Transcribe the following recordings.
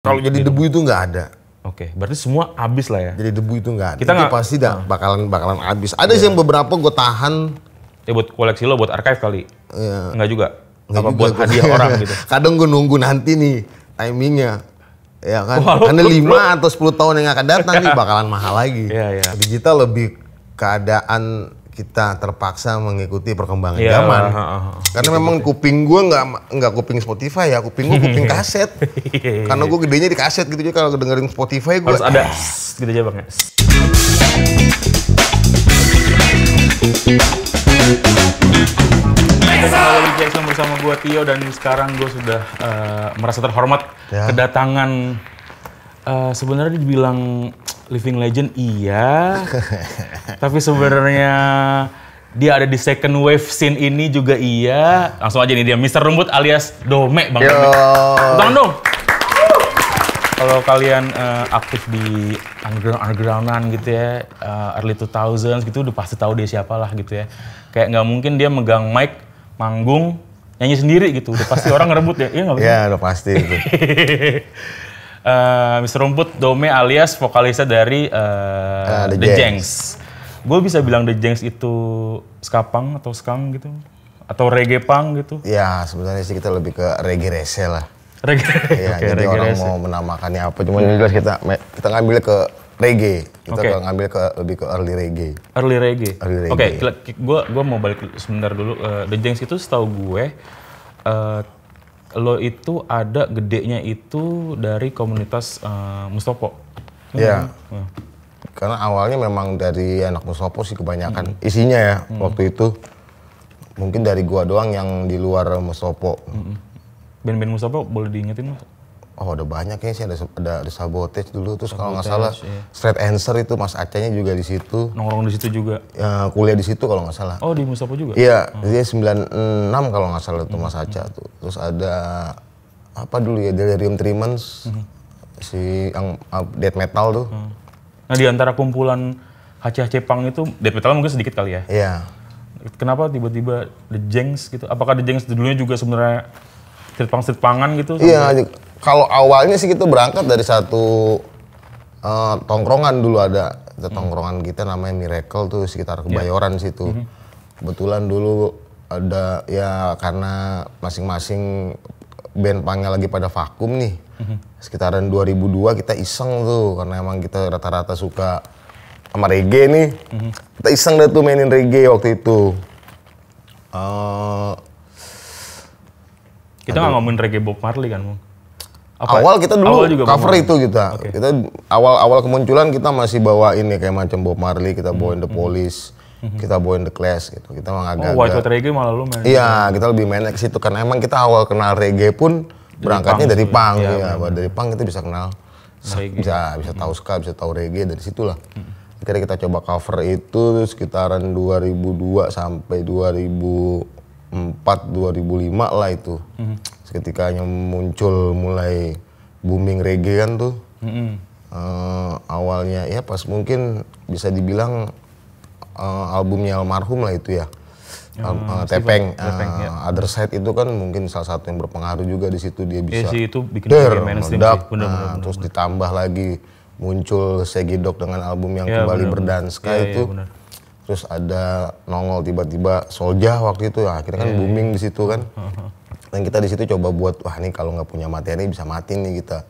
Kalau jadi debu itu nggak ada. Oke, berarti semua habis lah ya. Jadi debu itu nggak ada. Kita itu pasti bakalan habis. Ada sih yang beberapa gue tahan. Ya buat koleksi lo, buat archive kali. Iya. Enggak juga. Nggak Apa juga, buat hadiah orang gitu. Kadang gue nunggu nanti nih timingnya. Ya kan. Karena 5 atau 10 tahun yang akan datang nih bakalan mahal lagi. Iya, iya. Digital lebih keadaan kita terpaksa mengikuti perkembangan Iya, zaman. Karena memang kuping gue nggak kuping Spotify ya, kuping gue kuping kaset. Karena gue gedenya di kaset gitu, jadi kalau dengerin Spotify gue Harus ada gitu aja bang ya. Kembali lagi Jackson bersama gue Tio, dan sekarang gue sudah merasa terhormat kedatangan sebenarnya dibilang living legend iya, tapi sebenarnya dia ada di second wave scene ini juga iya. Langsung aja nih dia Mr. Rumput alias Dome, Bang Dome. Bang dong. Kalau kalian aktif di undergroundan gitu ya, early 2000s gitu, udah pasti tahu dia siapa lah gitu ya. Kayak nggak mungkin dia megang mic, manggung, nyanyi sendiri gitu. Udah pasti orang ngerebut ya, iya nggak? Iya, udah pasti itu. Mr. Rumput Dome alias vokalisnya dari The Janks. Gue bisa bilang The Janks itu ska punk atau skang gitu? Atau reggae punk gitu? Ya, sebenarnya sih kita lebih ke reggae rese lah. Reggae. Ya, okay, jadi orang mau menamakannya apa, cuma jelas kita ngambil ke reggae. Kita ngambil lebih ke early reggae. Early reggae. Oke, Okay. gue mau balik sebentar dulu. The Janks itu setahu gue, lo itu ada gedenya itu dari komunitas Mustopo. Iya. Karena awalnya memang dari anak Mustopo sih kebanyakan isinya ya waktu itu. Mungkin dari gua doang yang di luar Mustopo. Band-band Mustopo boleh diingetin Mas? Oh, ada banyak ya sih, ada Sabotage dulu, terus kalau nggak salah Straight Answer itu Mas Acanya juga di situ. Nongkrong di situ juga. Ya, kuliah di situ kalau nggak salah. Oh, di Mustopo juga? Iya, dia 96 kalau nggak salah tuh Mas Aca tuh. Terus ada apa dulu ya, Delirium Tremens, si yang death metal tuh. Nah, di antara kumpulan HC Punk itu, death metal mungkin sedikit kali ya? Iya. Kenapa tiba-tiba The Janks gitu? Apakah The Janks dulunya juga sebenarnya street punkan gitu? Iya, kalau awalnya sih kita berangkat dari satu tongkrongan dulu ada. Tongkrongan kita namanya Miracle tuh sekitar Kebayoran situ. Kebetulan dulu ada ya karena masing-masing band punknya lagi pada vakum nih. Sekitaran 2002 kita iseng tuh karena emang kita rata-rata suka sama reggae nih. Kita iseng deh tuh mainin reggae waktu itu. Kita nggak ngomongin reggae Bob Marley kan, Bang? Awal kita dulu cover itu kita. Kita awal kemunculan kita masih bawa ini kayak macam Bob Marley, kita bawain The Police, kita bawain The Clash gitu. Kita emang agak White Reggae malah lu main. Iya, kita lebih main ke situ karena emang kita awal kenal reggae pun berangkatnya dari punk ya. Dari punk kita bisa kenal bisa tahu ska, bisa tahu reggae dari situlah. Akhirnya kita coba cover itu sekitaran 2002 sampai 2004 2005 lah itu. Ketikanya muncul mulai booming reggae kan tuh. Awalnya ya pas mungkin bisa dibilang albumnya almarhum lah itu ya. Tepeng, Other Side itu kan mungkin salah satu yang berpengaruh juga di situ, dia bisa sih, itu bikin mainstream sih. Bener. Terus ditambah lagi muncul Segidok dengan album yang kembali berdanska itu. Bener. Terus ada nongol tiba-tiba Soulja waktu itu ya, akhirnya kan booming di situ kan. Dan kita di situ coba buat, wah ini kalau nggak punya materi bisa mati nih kita.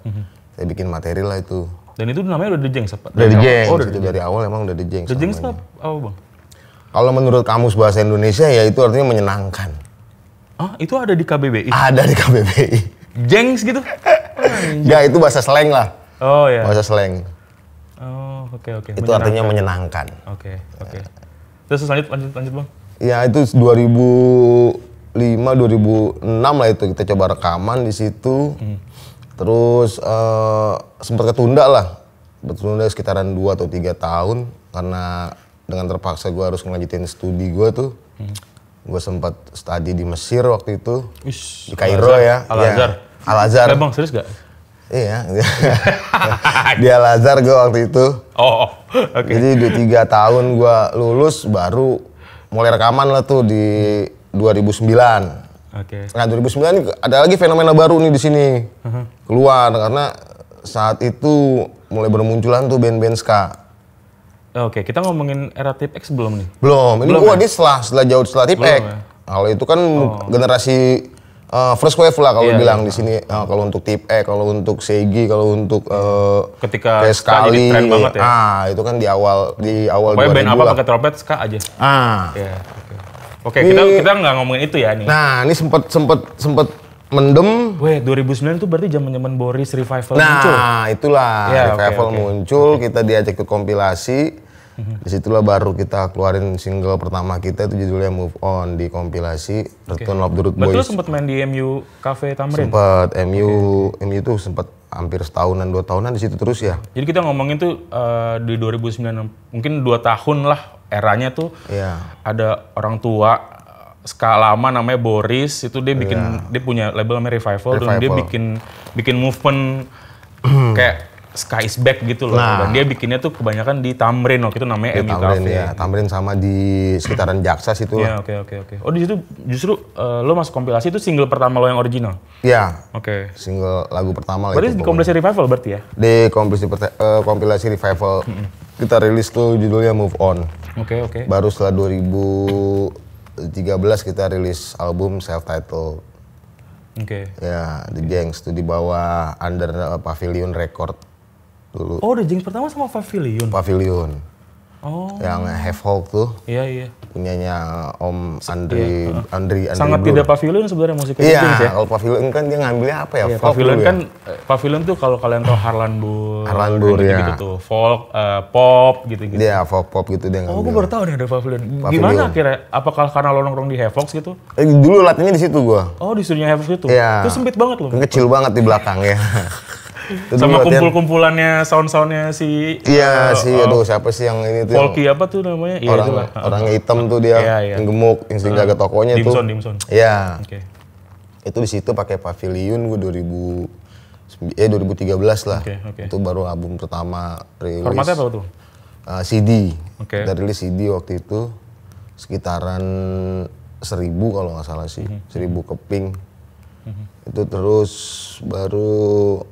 Saya bikin materi lah itu. Dan itu namanya udah The Janks apa? Udah The Janks, itu dari awal emang udah The Janks. The Janks apa Bang? Kalau menurut kamus bahasa Indonesia ya itu artinya menyenangkan. Ah, itu ada di KBBI? Ada di KBBI. Janks gitu? Enggak, itu bahasa slang lah. Oh ya. Bahasa slang. Oh, oke. Itu artinya menyenangkan. Oke. Terus lanjut Bang. Ya itu 2005-2006 lah itu kita coba rekaman di situ. Terus sempat ketunda lah. Betulnya sekitaran 2 atau 3 tahun karena dengan terpaksa gue harus ngelanjutin studi gue tuh. Gue sempat studi di Mesir waktu itu. Di Kairo ya. Al-Azhar. Al-Azhar. Enggak Bang, serius gak? Iya. Di Al-Azhar gue waktu itu. Oke. Jadi 3 tahun gue lulus baru mulai rekaman lah tuh di 2009. Oke. Nah 2009 ada lagi fenomena baru nih di sini keluar karena saat itu mulai bermunculan tuh band-band ska. Oke, kita ngomongin era Tip X belum nih? Belum, ini Belum, ini setelah jauh setelah Tip X. Ya? Kalau itu kan generasi first wave lah kalau bilang di sini. Kalau untuk Tip X, kalau untuk Segi, kalau untuk ketika kayak ska jadi tren banget ya. Itu kan di awal pokoknya 2000 band apa lah. pakai trompet ska aja. Iya. Oke, kita nggak ngomongin itu ya nih. Nah, ini sempet mendem. Weh, 2009 itu berarti zaman-zaman Boris Revival muncul. Nah, itulah Revival muncul, kita diajak ke kompilasi. Disitulah baru kita keluarin single pertama kita, itu judulnya Move On di kompilasi Return of the Root Boys. Betul sempat main di MU Cafe Tamrin? Sempat, MU tuh sempat hampir setahunan, 2 tahunan di situ terus ya. Jadi kita ngomongin tuh di 2009, mungkin 2 tahun lah eranya tuh. Ada orang tua ska lama namanya Boris, itu dia bikin dia punya label namanya Revival. Dan dia bikin movement kayak Ska is Back gitu loh. Dan dia bikinnya tuh kebanyakan di Tamrin, waktu itu namanya MU Cafe. Ya, Tamrin sama di sekitaran Jaksa situ. Iya, oke. Oh, di situ justru lo masuk kompilasi itu single pertama lo yang original. Iya. Oke. Single lagu pertama lah itu. Berarti di kompilasi Revival berarti ya? Di kompilasi Revival kita rilis tuh judulnya Move On. Oke. Baru setelah 2013 kita rilis album self-titled. Ya, The Janks tuh di bawah under Pavilion Record dulu. Oh, The Janks pertama sama Pavilion. Oh. Yang Have Hope tuh. Iya. Punyanya Om Andri. Sangat Blur. tidak Pavilion sebenarnya musiknya. Iya, ya? Kalau Pavilion kan dia ngambilnya apa ya? Pavilion kan Pavilion tuh kalau kalian tahu Harlan Bur ya. Gitu tuh, folk, pop gitu-gitu. Iya, folk pop gitu dia ngambil. Oh, gue baru tahu nih ada Pavilion. Gimana akhirnya? Apakah karena lo nongkrong di Havox gitu? Dulu latihannya di situ gua. Oh, di studionya Havox itu? Iya. Itu sempit banget loh. Kecil banget di belakang ya. Sama kumpul-kumpulannya sound-soundnya si aduh siapa sih yang ini tuh Folky apa tuh namanya? Orang hitam tuh dia yang gemuk yang sering jaga tokonya tuh. Dimson. Iya. Itu di situ pakai Pavilion gue 2013 lah. Itu baru album pertama rilis. Formatnya apa tuh? CD. Kita rilis CD waktu itu sekitaran 1.000 kalau nggak salah sih. 1.000 keping. Itu terus baru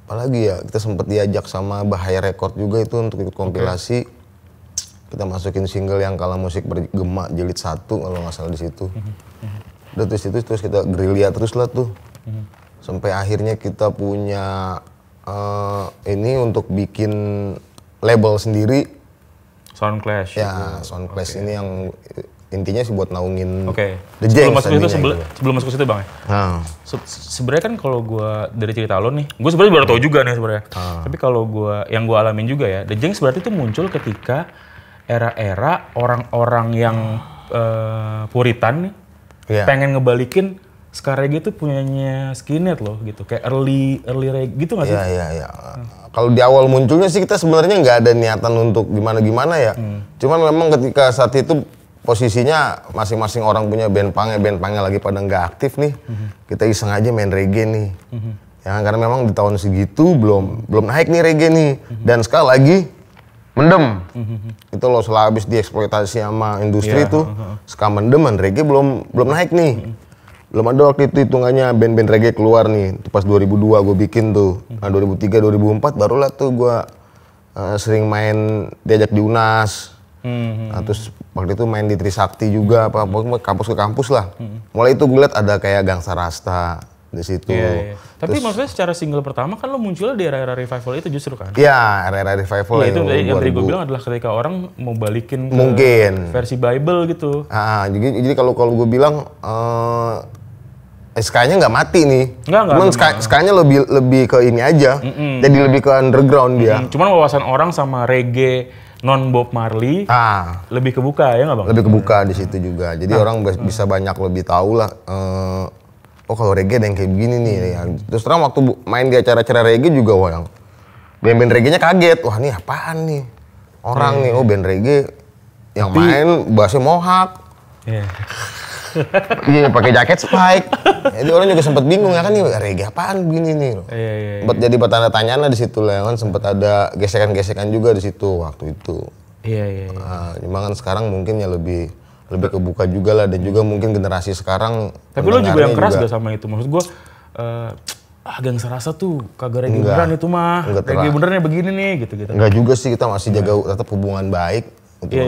apalagi ya, kita sempat diajak sama Bahaya Record juga itu untuk ikut kompilasi. Kita masukin single yang Kala Musik Bergema jilid 1 kalau nggak salah di situ. Udah terus kita gerilya terus lah tuh. Sampai akhirnya kita punya ini untuk bikin label sendiri. Sound Clash. Ya, Sound Clash ini yang intinya sih buat naungin The Janks. Sebelum masuk ke situ Bang ya? Sebenarnya kan kalau gue dari cerita lo nih, gue sebenarnya baru tahu juga nih sebenarnya. Tapi kalau yang gue alamin juga ya, The Janks berarti itu muncul ketika era-era orang-orang yang puritan nih, pengen ngebalikin ska reggae itu punyanya skinhead loh gitu, kayak early reggae gitu nggak sih? Iya. Kalau di awal munculnya sih kita sebenarnya nggak ada niatan untuk gimana ya. Cuman memang ketika saat itu posisinya masing-masing orang punya band pangnya lagi pada nggak aktif nih. Kita iseng aja main reggae nih. Ya, karena memang di tahun segitu belum naik nih reggae nih. Dan sekali lagi mendem. Itu loh setelah habis dieksploitasi sama industri tuh. Sekarang mendem, reggae belum naik nih. Belum ada waktu itu hitungannya band-band reggae keluar nih. Itu pas 2002 gue bikin tuh. Nah 2003, 2004 barulah tuh gue sering main diajak di UNAS. Nah, terus waktu itu main di Trisakti juga, kampus ke kampus lah. Mulai itu gue liat ada kayak Gangsta Rasta di situ. Tapi maksudnya secara single pertama kan lo munculnya di era-era revival itu justru kan? Iya, era-era revival itu yang tadi gue bilang adalah ketika orang mau balikin versi Bible gitu. Jadi kalau gue bilang ska-nya nggak mati nih. Cuman ska-nya lebih ke ini aja. Jadi lebih ke underground dia. Cuman wawasan orang sama reggae non Bob Marley lebih kebuka ya nggak Bang? Lebih kebuka di situ juga. Jadi orang bisa banyak lebih tahu lah. Oh kalau reggae ada yang kayak begini nih. Terus terang waktu main di acara-acara reggae juga yang band-band reggae-nya kaget. Wah ini apaan nih? Orang nih, band reggae yang main bassnya mohawk. Iya pakai jaket spike. Jadi orang juga sempat bingung ya kan nih reggae apaan begini nih. Sempat jadi tanda tanyaan lah di situ lah kan, sempat ada gesekan-gesekan juga di situ waktu itu. Cuma kan sekarang mungkin ya lebih kebuka juga lah, dan juga mungkin generasi sekarang. Tapi lo juga yang keras gak sama itu? Maksud gue Geng Serasa tuh kagak reggae beneran itu mah. Reggae benerannya begini nih gitu-gitu. Enggak juga sih, kita masih jaga tetap hubungan baik. Itu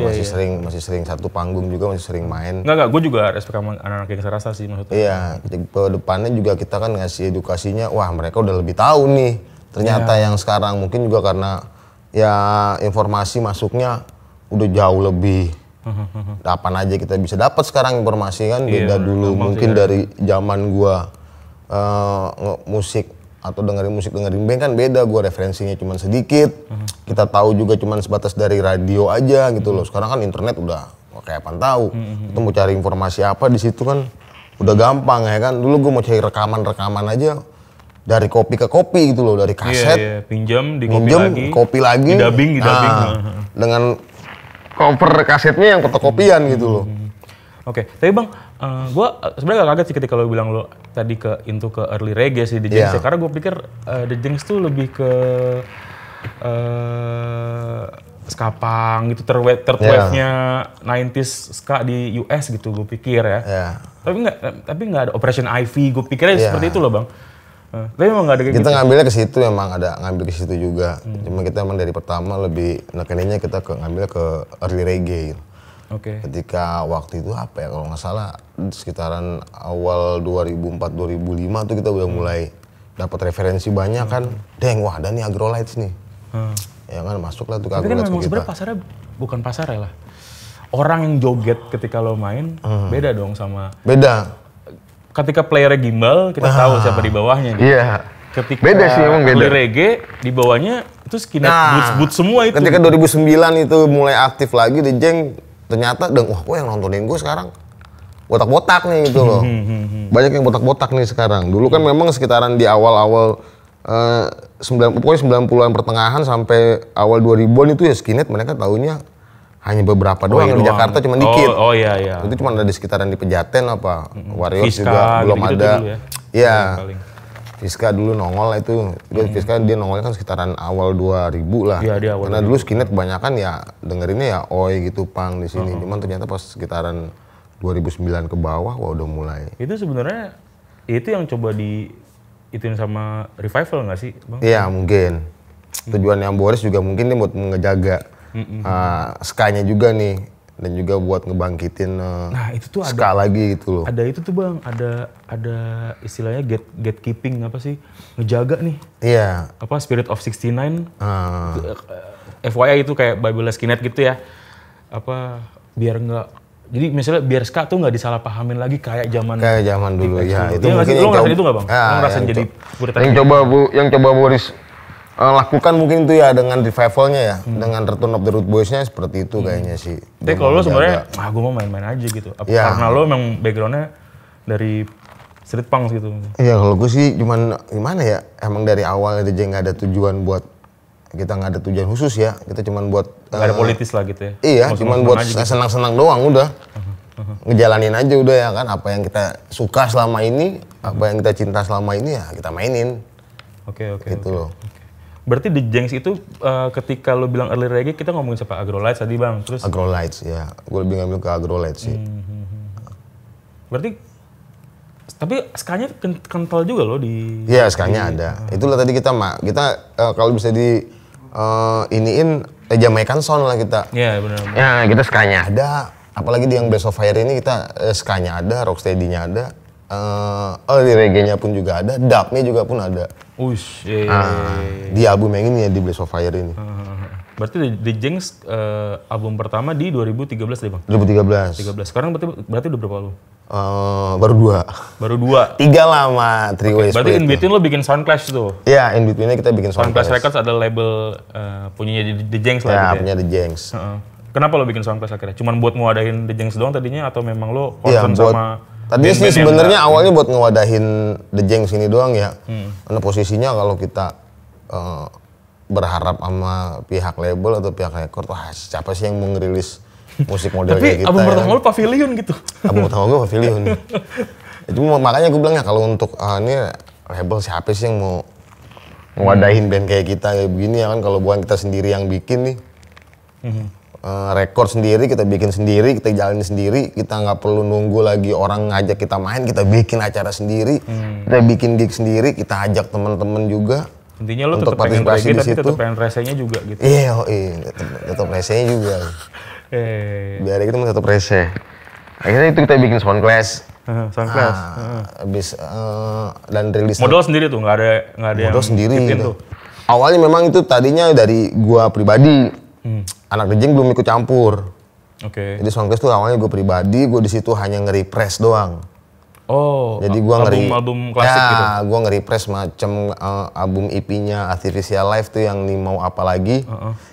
masih sering satu panggung juga, masih sering main. Enggak, gue juga respect sama anak-anak Geng Serasa sih maksudnya. Iya, ke depannya juga kita kan ngasih edukasinya, wah mereka udah lebih tahu nih. Ternyata yang sekarang mungkin juga karena ya informasi masuknya udah jauh lebih. Kapan aja kita bisa dapat sekarang informasi kan, beda dulu mungkin dari zaman gua musik atau dengerin band kan beda, gua referensinya cuma sedikit. Kita tahu juga cuma sebatas dari radio aja gitu loh. Sekarang kan internet udah kayak apaan tahu. Kita mau cari informasi apa di situ kan udah gampang ya kan. Dulu gua mau cari rekaman aja dari kopi ke kopi gitu loh, dari kaset. Pinjam, kopi lagi. Di dubbing. Dengan cover kasetnya yang fotokopian gitu loh. Oke, tapi Bang, gue sebenarnya gak kaget sih ketika lo bilang lo tadi ke early reggae sih The Janks ya, karena gue pikir The Janks tuh lebih ke ska punk gitu, third wave-nya 90s ska di US gitu gue pikir ya. Tapi nggak ada Operation Ivy, gue pikirnya seperti itu loh Bang. Tapi emang nggak ada kayak kita gitu. Ngambilnya ke situ, emang ada ngambil ke situ juga. Cuma kita emang dari pertama lebih nekeninnya kita ngambil ke early reggae gitu. Ketika waktu itu apa ya, kalau nggak salah sekitaran awal 2004-2005 tuh kita udah mulai dapat referensi banyak kan. Wah ada nih Agrolites nih. Ya kan masuklah tuh ke Agrolites. Tapi kan memang sebenarnya pasarnya bukan pasar ya lah. Orang yang joget ketika lo main beda dong sama. Beda. Ketika playernya gimbal, kita tahu siapa di bawahnya gitu. Iya. Ketika beda sih emang beda. Reggae di bawahnya itu skinhead boots semua itu. Ketika 2009 itu mulai aktif lagi The Janks, ternyata wah kok yang nontonin gue sekarang botak-botak nih gitu loh. Banyak yang botak-botak nih sekarang. Dulu kan memang sekitaran di awal-awal pokoknya 90-an pertengahan sampai awal 2000-an itu ya skinhead mereka taunya hanya beberapa doang, yang di Jakarta cuma dikit. Iya. Itu cuma ada di sekitaran di Pejaten apa. Warriors Fiska, juga belum gitu ada. Dulu ya. Iya. Fiska dulu nongol itu. Fiska dia nongolnya kan sekitaran awal 2000 lah. Iya, dia awal. Karena dulu skinhead kebanyakan ya dengerinnya ya oi gitu pang di sini. Cuman ternyata pas sekitaran 2009 ke bawah wah udah mulai. Itu sebenarnya itu yang coba ituin sama Revival nggak sih, Bang? Iya, mungkin. Tujuan yang Boris juga mungkin dia buat ngejaga ska-nya juga nih, dan juga buat ngebangkitin itu tuh ska lagi gitu loh. Ada itu tuh Bang, ada istilahnya gatekeeping apa sih, ngejaga nih. Iya. Apa Spirit of 69? FYI itu kayak Bible Skinhead gitu ya. Apa biar nggak, jadi misalnya biar ska tuh nggak disalahpahamin lagi kayak zaman dulu ya. Itu mungkin lo ngerasain itu nggak Bang? Lo ngerasain jadi yang coba Boris lakukan mungkin itu ya dengan revivalnya ya, dengan Return of the Rude Boys-nya seperti itu kayaknya sih. Tapi kalau lo sebenarnya, gue mau main-main aja gitu. Karena lo emang background-nya dari street punk gitu. Iya, kalau gue sih cuman gimana ya, emang dari awal aja nggak ada tujuan buat, kita nggak ada tujuan khusus ya, kita cuman buat nggak ada politis lah gitu ya. Iya, cuman buat senang-senang doang udah. Ngejalanin aja udah ya kan, apa yang kita suka selama ini, apa yang kita cinta selama ini ya kita mainin. Oke. Gitu loh. Berarti The Janks itu ketika lo bilang early reggae, kita ngomongin siapa? Agrolites tadi Bang, terus? Agrolites ya, gue lebih ngambil ke Agrolites sih. Berarti, tapi skanya kental juga loh di... Iya, skanya ada. Itulah tadi kita kalau bisa di iniin Jamaican sound lah kita. Iya benar. Ya kita skanya ada, apalagi di yang Blaze of Fire ini kita skanya ada, rocksteady-nya ada. Di reggae-nya pun juga ada, dub-nya juga pun ada. Di album yang ini ya, di Blaze of Fire ini. Berarti The Janks album pertama di 2013 deh Bang? 2013. Sekarang berarti udah berapa album? Baru dua. 3 lama, Three Way Split. Berarti in between lo bikin Soundclash tuh? Iya, in between-nya kita bikin Soundclash Records ada label punyanya The Janks lah gitu ya? punya The Janks. Kenapa lo bikin Soundclash akhirnya? Cuman buat ngewadahin The Janks doang tadinya atau memang lo concern sama... Tadi sih sebenarnya awalnya buat ngewadahin The Janks ini doang ya. Karena posisinya kalau kita berharap sama pihak label atau pihak record, wah siapa sih yang mau ngerilis musik model kayak kita. Tapi album pertama lo Pavilion gitu. Album pertama gue Pavilion. Itu makanya gue bilang ya kalau untuk ini label siapa sih yang mau ngewadahin band kayak kita kayak begini ya kan, kalau bukan kita sendiri yang bikin nih. record sendiri, kita bikin sendiri, kita jalanin sendiri, kita nggak perlu nunggu lagi orang ngajak kita main, kita bikin acara sendiri, kita bikin gig sendiri, kita ajak teman-teman juga. Intinya lo tetap pengen reggae tapi tetap pengen resenya juga gitu. Iya, tetap resenya juga. Biar itu tetap rese. Akhirnya itu kita bikin Sound Clash. Habis dan rilis. Modal sendiri tuh, nggak ada modal yang sendiri. Gitu. Awalnya memang itu tadinya dari gua pribadi. Anak The Jeng belum ikut campur. Jadi Sound Clash tuh awalnya gue pribadi, gue di situ hanya nge-repress doang. Oh, jadi gua album klasik gitu. Ya, gua nge-repress macam album EP-nya Artificial Life tuh yang nih mau apa lagi.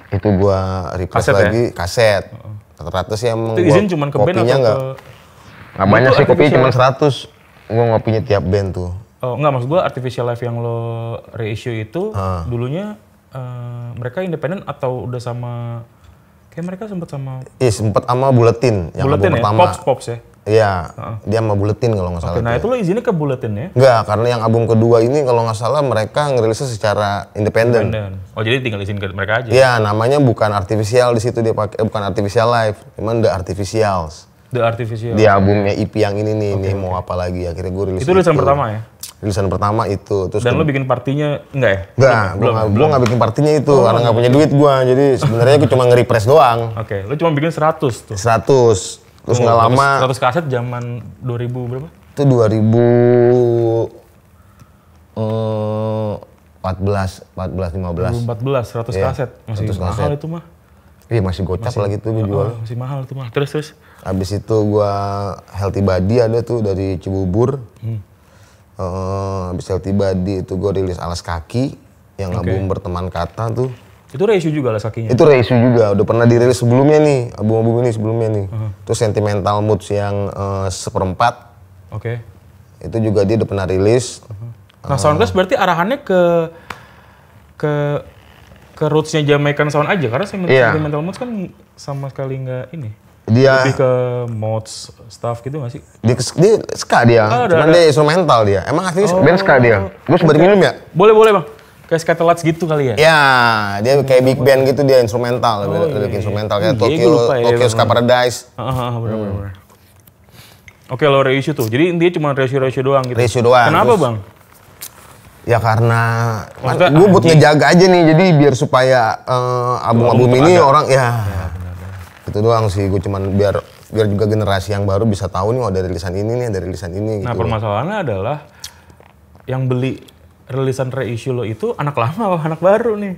Itu gua repress lagi, kaset. Rata-rata sih emang itu izin cuman ke band atau nggak banyak sih, kopi cuma 100. Gua ngopinya tiap band tuh. Oh, enggak, maksud gua Artificial Life yang lo reissue itu dulunya mereka independen atau udah sama, kayak mereka sempat sama? Iya, sempat sama Bulletin yang album pertama. Pops ya? Iya, dia sama Bulletin kalau nggak salah. Nah itu lo izinnya ke Bulletin ya? Enggak, karena yang album kedua ini kalau nggak salah mereka ngerilisnya secara independen. Oh, jadi tinggal izin ke mereka aja? Iya, namanya bukan Artificial di situ dia pakai, bukan Artificial Life, cuman The Artificials. The Artificial. Di albumnya EP yang ini nih, ini mau apa lagi, akhirnya gue rilis. Itu rilisan pertama ya? Rilisan pertama itu. Terus dan lo bikin partinya enggak ya? Enggak, gue nggak bikin partinya itu karena nggak punya duit gue. Jadi sebenarnya gue cuma nge-repress doang. Oke, lo cuma bikin 100 tuh? 100. Terus nggak lama. 100 kaset zaman 2000 berapa? Itu 2014, 15. 2014, 100 kaset. Masih mahal itu mah. Iya, masih gocap lagi tuh gue jual. Masih mahal itu mah. Terus? Habis itu gue Healthy Body ada tuh dari Cibubur. Habis Healthy Body itu gue rilis Alas Kaki yang album Berteman Kata tuh. Itu reissue juga Alas Kakinya? Itu reissue juga, udah pernah dirilis sebelumnya nih, album-album ini sebelumnya nih. Terus Sentimental Moods yang seperempat. Itu juga dia udah pernah rilis. Nah, Sound Clash berarti arahannya ke roots-nya Jamaican Sound aja, karena Sentimental Moods kan sama sekali nggak ini. Dia lebih ke mods stuff gitu nggak sih? Dia ska dia, cuman dia instrumental dia. Emang aslinya band ska dia. Gue sempat minum ya? Boleh bang. Kayak Scatterlights gitu kali ya? Ya, dia kayak big band gitu, dia instrumental, lebih instrumental kayak Tokyo Ska Paradise. Bener. Oke, lo reissue tuh. Jadi intinya cuma reissue doang gitu. Reissue doang. Kenapa bang? Ya karena gue buat ngejaga aja nih, jadi biar supaya album-album ini orang itu doang sih. Gue cuman biar juga generasi yang baru bisa tahu nih, ada rilisan ini nih, ada rilisan ini. Nah, gitu. Permasalahannya adalah yang beli rilisan reissue lo itu anak lama apa anak baru nih?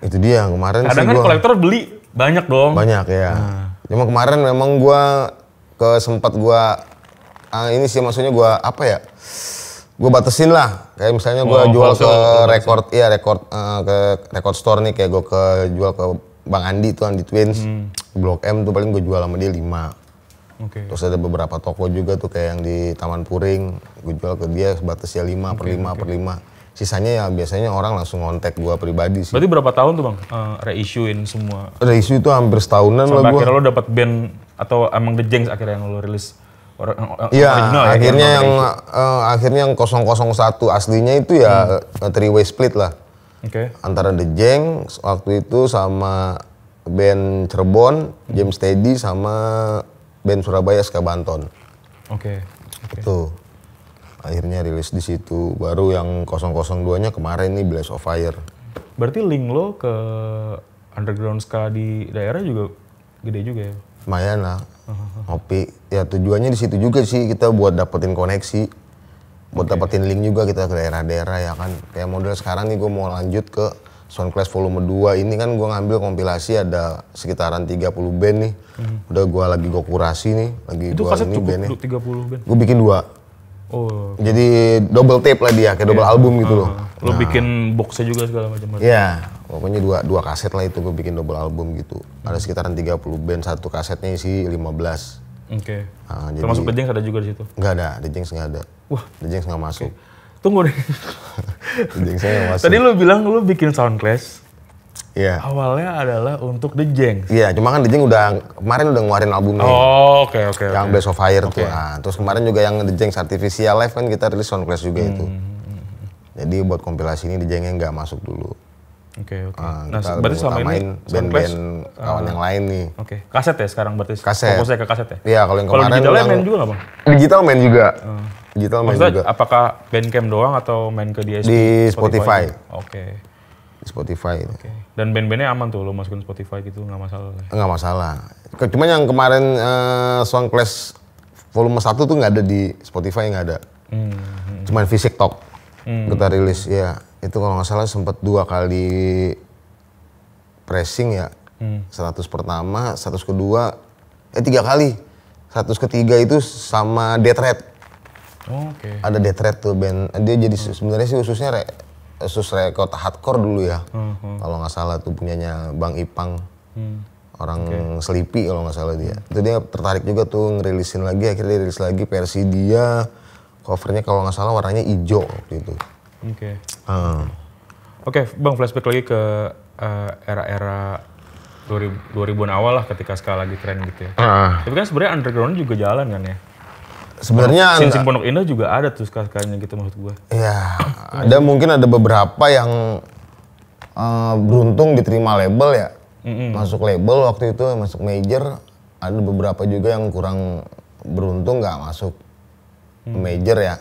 Itu dia kemarin. Kadang kan kolektor beli banyak dong. Banyak ya. Cuma kemarin memang gue sempat ini sih maksudnya gue apa ya? Gue batasin lah. Kayak misalnya gue jual ke record store nih, kayak gue jual ke Bang Andi tuh, Andi Twins. Blok M tuh paling gue jual sama dia 5. Terus ada beberapa toko juga tuh kayak yang di Taman Puring, gue jual ke dia batasnya 5 per 5 per 5. Sisanya ya biasanya orang langsung ngontek gue pribadi sih. Berarti berapa tahun tuh bang reissuein semua? Reissue itu hampir setahunan lah gue. Sampai akhirnya lo dapet band atau emang The Jengs akhirnya yang lo rilis? Iya, akhirnya yang 001 aslinya itu ya three-way split lah. Antara The Jengs waktu itu sama band Cirebon, James Steady sama band Surabaya Ska Banton. Itu akhirnya rilis di situ. Baru yang 002-nya kemarin nih Blaze of Fire. Berarti link lo ke underground ska di daerah juga gede juga ya? Lumayan lah. Ngopi. Ya tujuannya di situ juga sih, kita buat dapetin koneksi. Buat dapetin link juga kita ke daerah-daerah ya kan. Kayak model sekarang nih gue mau lanjut ke Sound Clash volume 2 ini kan gue ngambil kompilasi ada sekitaran 30 band nih. Udah gue kurasi nih. Itu kaset cukup 30 band? Gue bikin 2. Jadi double tape lah dia, kayak double album gitu loh. Lo bikin boxnya juga segala macam? Iya, pokoknya dua kaset lah itu gue bikin double album gitu. Ada sekitaran 30 band, satu kasetnya isi 15. Termasuk The Jengs ada juga di situ? Nggak ada, The Jengs nggak ada. Wah, The Jengs nggak masuk. Tunggu deh. The Jengs nggak masuk. Tadi lo bilang lo bikin Sound Clash. Iya. Awalnya adalah untuk The Jengs. Iya, cuma kan The Jengs kemarin udah ngeluarin albumnya. Oke. Yang Blaze of Fire tuh. Nah, terus kemarin juga yang The Jengs Artificial Life kan kita rilis Sound Clash juga itu. Jadi buat kompilasi ini The Jengs-nya nggak masuk dulu. Oke. Nah, kita berarti selama ini utamain band-band kawan yang lain nih. Oke. Kaset ya sekarang berarti? Kaset. Fokusnya ke kaset ya? Iya, kalau yang kemarin digitalnya yang main juga nggak bang? digital main juga. Digital main Maksudnya juga. apakah Bandcamp doang atau main ke DSP? Di Spotify. Oke. Di Spotify. Oke. Dan band-bandnya aman tuh lo masukin Spotify gitu nggak masalah? Nggak masalah. Cuma yang kemarin Song Clash volume 1 tuh nggak ada di Spotify, nggak ada. Cuman Fisik Talk kita rilis ya. Itu kalau nggak salah sempat 2 kali pressing ya. 100 pertama, 100 kedua, 3 kali. 100 ketiga itu sama Death Red. Oke. Ada Death Red tuh band. Dia jadi sebenarnya sih khususnya khusus record hardcore dulu ya. Kalau nggak salah tuh punyanya Bang Ipang. Orang Sleepy kalau nggak salah dia. Itu dia tertarik juga tuh ngerilisin lagi, akhirnya rilis lagi versi dia. Covernya kalau nggak salah warnanya hijau waktu itu. Oke. Oke, Bang, flashback lagi ke era-era 2000-an awal lah ketika ska lagi tren gitu ya. Tapi kan sebenarnya underground juga jalan kan ya. Sebenarnya Scene Pondok Indah juga ada tuh ska-skanya gitu maksud gua. Iya, mungkin ada beberapa yang beruntung diterima label ya. Masuk label waktu itu, masuk major. Ada beberapa juga yang kurang beruntung nggak masuk major ya.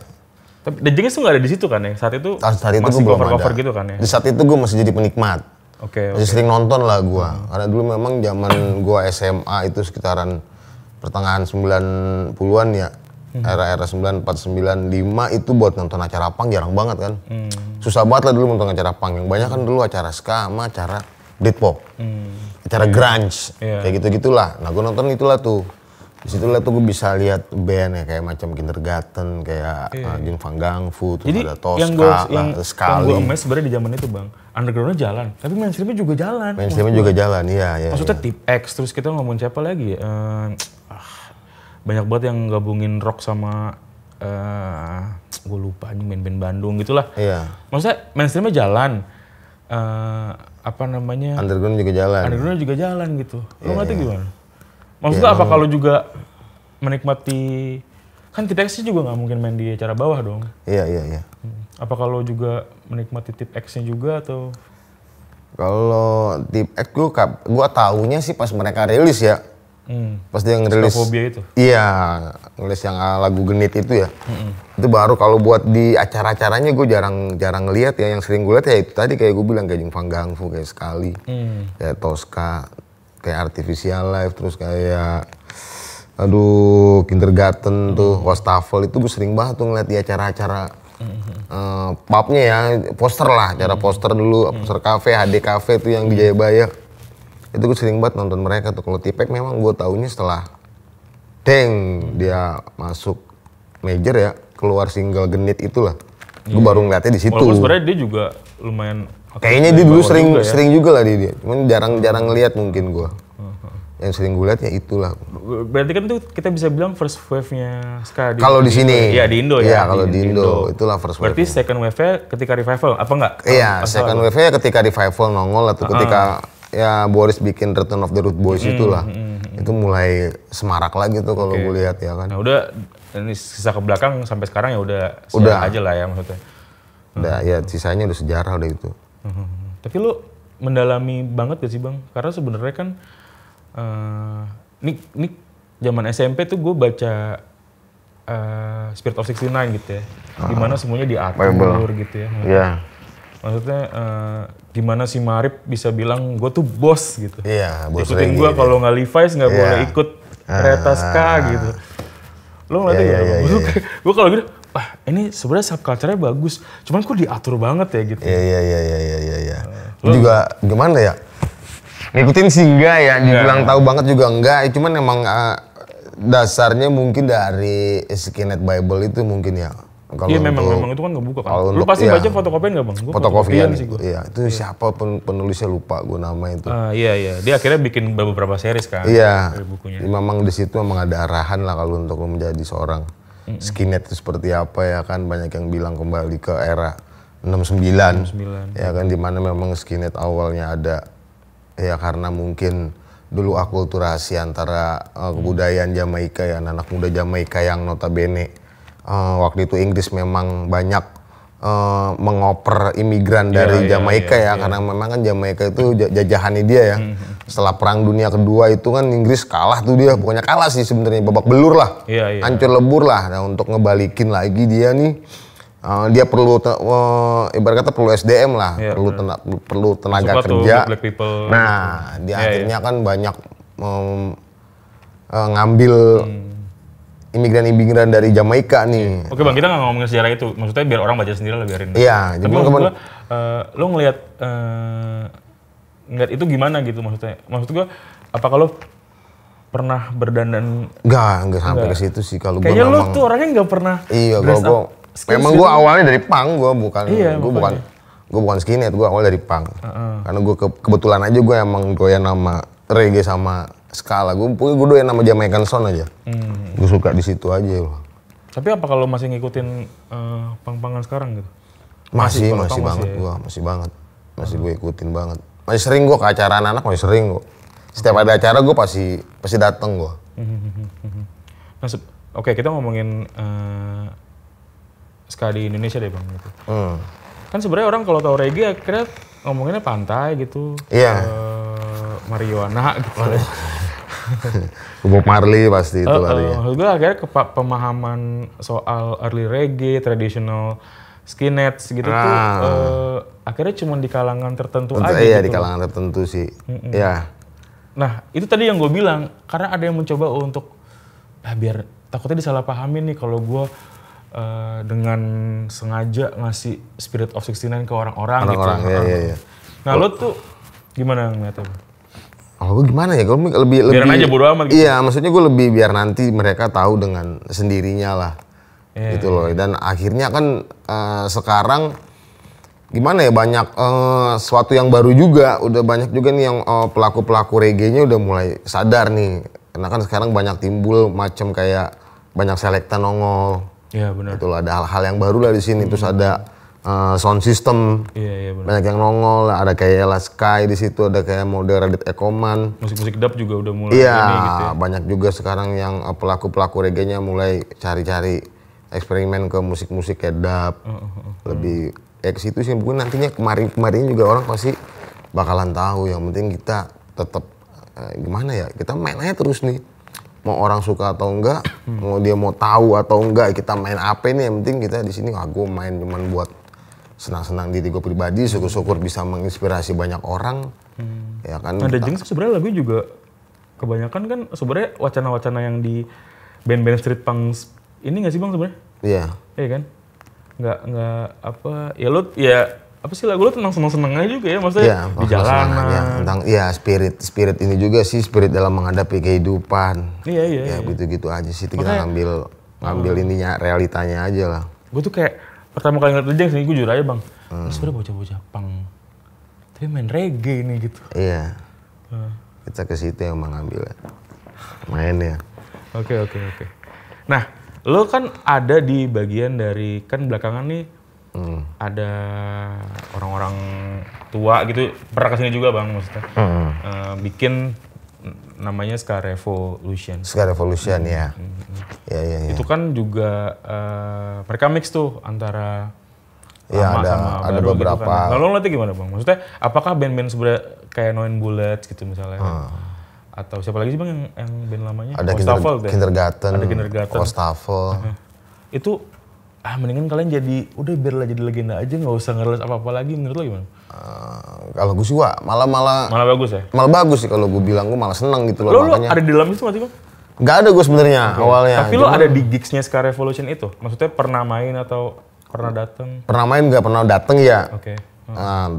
Tapi The Jinx tuh nggak ada di situ kan ya? Saat itu masih cover-cover gitu kan ya? Di saat itu gue masih jadi penikmat. Masih sering nonton lah gue. Karena dulu memang zaman gue SMA itu sekitaran pertengahan 90-an ya. Era-era 94, 95 itu buat nonton acara punk jarang banget kan. Susah banget lah dulu nonton acara punk. Yang banyak kan dulu acara ska sama acara Britpop. Acara grunge. Kayak gitu-gitulah. Nah gue nonton itulah tuh. Disitulah tuh gue bisa lihat band ya kayak macam Kindergarten, kayak Jung Fang Gang Fu, terus ada Tosca, yang sekali. Yang gue emes sebenarnya di zaman itu bang, undergroundnya jalan, tapi mainstreamnya juga jalan. Mainstreamnya juga jalan, iya. Maksudnya Tip X, terus kita ngomongin siapa lagi? Banyak banget yang gabungin rock sama, gue lupa nih band-band Bandung gitulah. Iya. Maksudnya mainstreamnya jalan, Underground juga jalan. Undergroundnya juga jalan gitu. Lo ngerti gimana? Maksudnya apa kalau juga menikmati, kan Tip X juga nggak mungkin main di acara bawah dong. Iya. Apa kalau juga menikmati Tip X-nya juga atau? Kalau Tip X gue taunya sih pas mereka rilis ya. Pas dia ngerilis. Skafobia itu? Iya, ngerilis yang lagu Genit itu ya. Itu baru kalau buat di acara-acaranya gue jarang ngeliat ya. Yang sering gue lihat ya itu tadi kayak gue bilang kayak Jung Fang Gang Fu, kayak Sekali, kayak Tosca, kayak Artificial Life, terus kayak Kindergarten tuh, Wastafel itu gue sering banget tuh ngeliat di acara-acara pubnya ya, poster lah, acara poster dulu, poster cafe, HD Cafe tuh yang di Jayabaya. Itu gue sering banget nonton mereka tuh. Kalau Tipek memang gue taunya setelah dia masuk major ya, keluar single Genit itulah. Gue baru ngeliatnya di situ. Walaupun sebenarnya dia juga lumayan. Kayaknya dia dulu sering juga lah dia. Cuman jarang ngeliat mungkin gue. Yang sering gue lihat ya itulah. Berarti kan tuh kita bisa bilang first wave-nya ska kalau di sini. Iya di Indo ya. Iya kalau di Indo itulah first wave. Berarti second wave-nya ketika revival apa enggak? Iya, second wave-nya ketika revival nongol atau ketika ya Boris bikin Return of the Root Boys itulah. Itu mulai semarak lagi tuh kalau gue lihat ya kan. Nah udah ini sisa ke belakang sampai sekarang ya udah aja lah ya maksudnya. Udah ya sisanya udah sejarah udah itu. Tapi lu mendalami banget gak sih bang? Karena sebenarnya kan ini zaman SMP tuh gue baca Spirit of 69 gitu ya. Dimana semuanya diatur gitu ya. Iya. Maksudnya gimana si Marip bisa bilang gue tuh bos gitu. Iya, bos. Ikutin gue kalau nggak Levi's nggak boleh ikut kereta ska gitu. Lo ngeliatnya gimana? Gue kalau gitu, wah ini sebenarnya subculture-nya bagus. Cuman kok diatur banget ya gitu. Iya. Juga gimana ya? Ngikutin sih enggak ya, dibilang tahu banget juga enggak. Cuman emang dasarnya mungkin dari Skinhead Bible itu mungkin ya. Iya memang itu kan nggak buka kan. Lu pasti baca fotokopian nggak bang? Fotokopian sih gue. Iya itu siapa penulisnya lupa gue namanya itu. Iya. Dia akhirnya bikin beberapa series kan. Iya. Memang di situ memang ada arahan lah kalau untuk menjadi seorang skinhead itu seperti apa ya kan. Banyak yang bilang kembali ke era 69. Ya kan dimana memang skinhead awalnya ada ya karena mungkin dulu akulturasi antara kebudayaan Jamaika ya anak muda Jamaika yang notabene waktu itu Inggris memang banyak mengoper imigran dari Jamaika karena memang kan Jamaika itu jajahannya dia ya. Setelah Perang Dunia Kedua itu kan Inggris kalah tuh dia, pokoknya kalah sih sebenarnya, babak belur lah, hancur lebur lah. Nah, untuk ngebalikin lagi dia nih, dia perlu ibarat kata perlu SDM lah, perlu tenaga kerja. Nah, dia akhirnya kan banyak ngambil imigran-imigran dari Jamaika nih. Oke Bang, kita nggak ngomongin sejarah itu. Maksudnya biar orang baca sendiri lah, biarin. Iya. Tapi maksud gue, lo ngelihat itu gimana gitu maksudnya? Maksud gue, apa kalau pernah berdandan? Enggak sampai ke situ sih kalau gue. Kayaknya lo tuh orangnya nggak pernah. Iya, memang gue awalnya dari punk, gue bukan skinhead, gue awal dari punk. Karena gue kebetulan aja gue emang doyan nama reggae sama skala, gue doyan nama Jamaican Sound aja. Gue suka di situ aja loh. Tapi apa kalau masih ngikutin pang-pangan sekarang gitu? Masih banget. Masih gue ikutin banget. Masih sering gue ke acara anak, masih sering gue. Setiap ada acara gue pasti dateng gue. Nah, oke, kita ngomongin ska di Indonesia deh Bang gitu. Kan sebenarnya orang kalau tahu reggae akhirnya ngomonginnya pantai gitu. Iya. Marijuana gitu. Bob Marley pasti itu larinya. Maksud gue akhirnya pemahaman soal early reggae, traditional skinheads gitu tuh akhirnya cuma di kalangan tertentu aja. Iya, gitu. di kalangan tertentu sih. Iya. Nah, itu tadi yang gue bilang, karena ada yang mencoba untuk biar takutnya disalahpahamin nih kalau gue dengan sengaja ngasih Spirit of 69 ke orang-orang gitu. Iya. Nah, lo tuh gimana ngeliatnya? Kalau gue gimana ya, gue lebih biaran aja bodo amat gitu. Iya, maksudnya gue lebih biar nanti mereka tahu dengan sendirinya lah, gitu loh. Dan akhirnya kan sekarang gimana ya, banyak sesuatu yang baru juga, udah banyak juga nih yang pelaku-pelaku reggae-nya udah mulai sadar nih, karena kan sekarang banyak timbul macam kayak banyak selekta nongol. Iya benar. Itu ada hal-hal yang baru lah di sini, terus ada sound system, banyak yang nongol, ada kayak Ella Sky di situ, ada kayak mode Radit Ekoman. Musik-musik dub juga udah mulai ini gitu ya. Banyak juga sekarang yang pelaku-pelaku reggae-nya mulai cari-cari eksperimen ke musik-musik kayak dub. Lebih ke situ sih, mungkin nantinya kemarin juga orang pasti bakalan tahu. Yang penting kita tetap gimana ya, kita main aja terus nih. Mau orang suka atau enggak, mau dia mau tahu atau enggak, kita main apa nih, yang penting kita di sini gue main cuman buat senang-senang diri gue pribadi, syukur-syukur bisa menginspirasi banyak orang. Ya kan. Nah, The Jinx sebenarnya lagu juga kebanyakan kan sebenarnya wacana-wacana yang di band-band street punk ini nggak sih Bang sebenarnya? Iya. Iya kan? Nggak apa ya, lo ya apa sih lagu lo tentang senang-senang aja juga ya, maksudnya di jalanan. Ya, tentang spirit ini juga sih, spirit dalam menghadapi kehidupan. Iya. Ya gitu-gitu aja sih, kita ngambil ininya, realitanya aja lah. Gue tuh kayak pertama kali ngeliat The Jinx nih, gue jujur aja Bang, sebenarnya bocah-bocah punk tapi main reggae nih gitu. Iya. Kita ke situ yang mengambil main ya. Oke. Nah, lo kan ada di bagian dari, kan belakangan nih ada orang-orang tua gitu, pernah kesini juga Bang maksudnya, bikin namanya Ska Revolution. Ska Revolution ya. Itu kan juga mereka mix tuh antara lama sama ada baru beberapa. gitu kan. Nah, lo ngeliatnya gimana Bang? Maksudnya apakah band-band sebenarnya kayak Knowing Bullets gitu misalnya? Atau siapa lagi sih Bang yang band lamanya? Ada Kindergarten, Ostafel. Itu mendingan kalian udah biarlah jadi legenda aja, nggak usah ngerilis apa-apa lagi. Menurut lo gimana? Kalau gue sih malah bagus ya? Malah bagus sih kalau gue bilang, gue malah seneng gitu loh. Lo ada di dalam itu nggak sih Bang? Nggak ada gue sebenarnya awalnya. Tapi lo ada di gigsnya Ska Revolution itu? Maksudnya pernah main atau pernah datang? Pernah main, nggak pernah datang ya. Oke.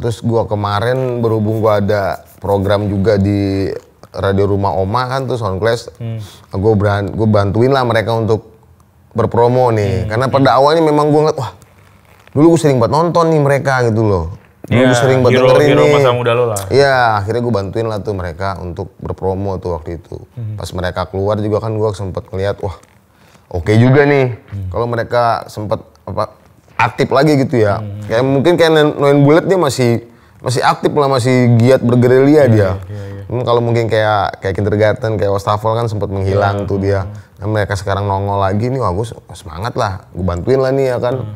Terus gue kemarin berhubung gue ada program juga di Radio Rumah Oma kan tuh Soundclash, gue bantuin lah mereka untuk berpromo nih, karena pada awalnya memang gue ngeliat, wah dulu gue sering banget nonton nih mereka gitu loh. Dulu gue sering banget dengerin nih. Masa muda lo lah. Iya, akhirnya gue bantuin lah tuh mereka untuk berpromo tuh waktu itu. Pas mereka keluar juga kan gue sempet ngeliat, wah oke juga nih. Kalau mereka sempet aktif lagi gitu ya. Kayak mungkin kayak Knowing Bullet dia masih aktif lah, masih giat bergerilya dia. Kalau mungkin kayak Kindergarten, kayak Ostafel kan sempat menghilang tuh dia. Nah, mereka sekarang nongol lagi nih, wah gue semangat lah, gue bantuin lah nih ya kan.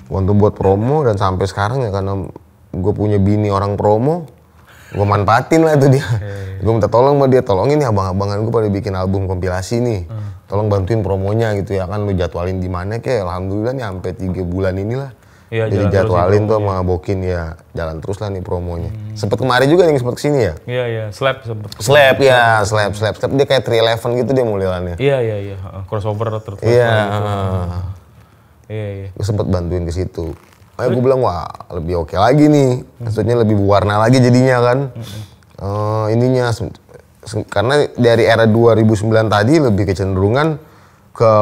Untuk buat promo dan sampai sekarang ya karena gue punya bini orang promo, gue manfaatin lah itu dia. Gue minta tolong sama dia, tolongin nih abang-abangan gue pada bikin album kompilasi nih. Tolong bantuin promonya gitu ya kan, lu jadwalin di mana kayak alhamdulillah nih sampai 3 bulan inilah. Iya, jadi jadwalin tuh sama Bokin ya, jalan terus lah nih promonya. Sempet kemarin juga nih, sempet kesini ya? Iya, Slap sempet. Slap ya, Slap. Dia kayak 311 gitu dia modelannya. Iya. Crossover terus. Iya. Iya. Gue sempet bantuin ke situ. Gue bilang wah lebih oke lagi nih, maksudnya lebih berwarna lagi jadinya kan. Ininya karena dari era 2009 tadi lebih kecenderungan ke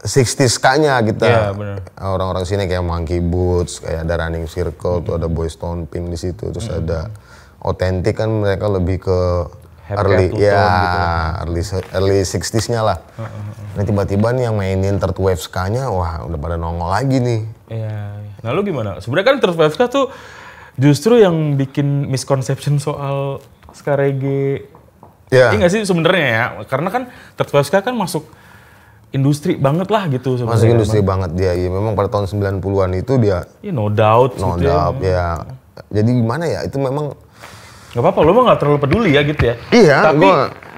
60s kanya kita. Iya, benar. Orang-orang sini kayak Monkey Boots, kayak ada Running Circle, tuh ada Boys Stomping di situ, terus ada Authentic kan mereka lebih ke early early 60s-nya lah. Nah tiba-tiba nih yang mainin Third Wave ska-nya, wah udah pada nongol lagi nih. Iya. Nah lu gimana? Sebenarnya kan Third Wave ska tuh justru yang bikin misconception soal ska reggae. Iya. Iya nggak sih sebenarnya ya? Karena kan Third Wave ska kan masuk industri banget lah gitu sebenarnya. Masuk industri banget dia, ya memang pada tahun 90-an itu dia. Iya no doubt. No gitu doubt ya. Jadi gimana ya, itu memang gak apa-apa, lo mah gak terlalu peduli ya gitu ya. Iya, tapi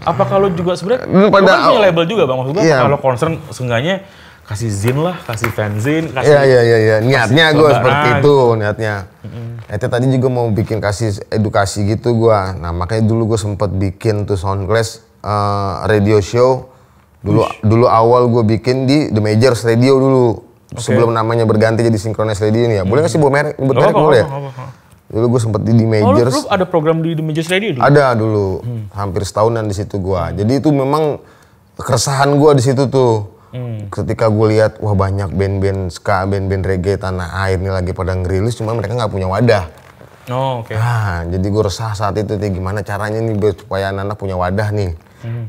apa kalau juga sebenarnya lo kan punya label juga bang, maksud gue iya. kalau concern seenggaknya kasih zin lah, kasih fanzine, kasih Iya. Niatnya gue seperti itu, niatnya. Itu tadi juga mau bikin kasih edukasi gitu gue. Nah makanya dulu gue sempet bikin tuh Soundclash radio show. Dulu awal gue bikin di The Majors Radio dulu. Sebelum namanya berganti jadi Synchronize Radio ini ya. Boleh nggak sih buat merek boleh ya? Dulu gue sempet di Majors. Lu ada program di The Majors Radio dulu? Ada dulu, hampir setahunan di situ gue. Jadi itu memang keresahan gue di situ tuh. Ketika gue lihat wah banyak band-band ska, band-band reggae tanah air nih lagi pada ngerilis, cuma mereka nggak punya wadah. Oh oke. Nah, jadi gue resah saat itu gimana caranya nih supaya anak-anak punya wadah nih.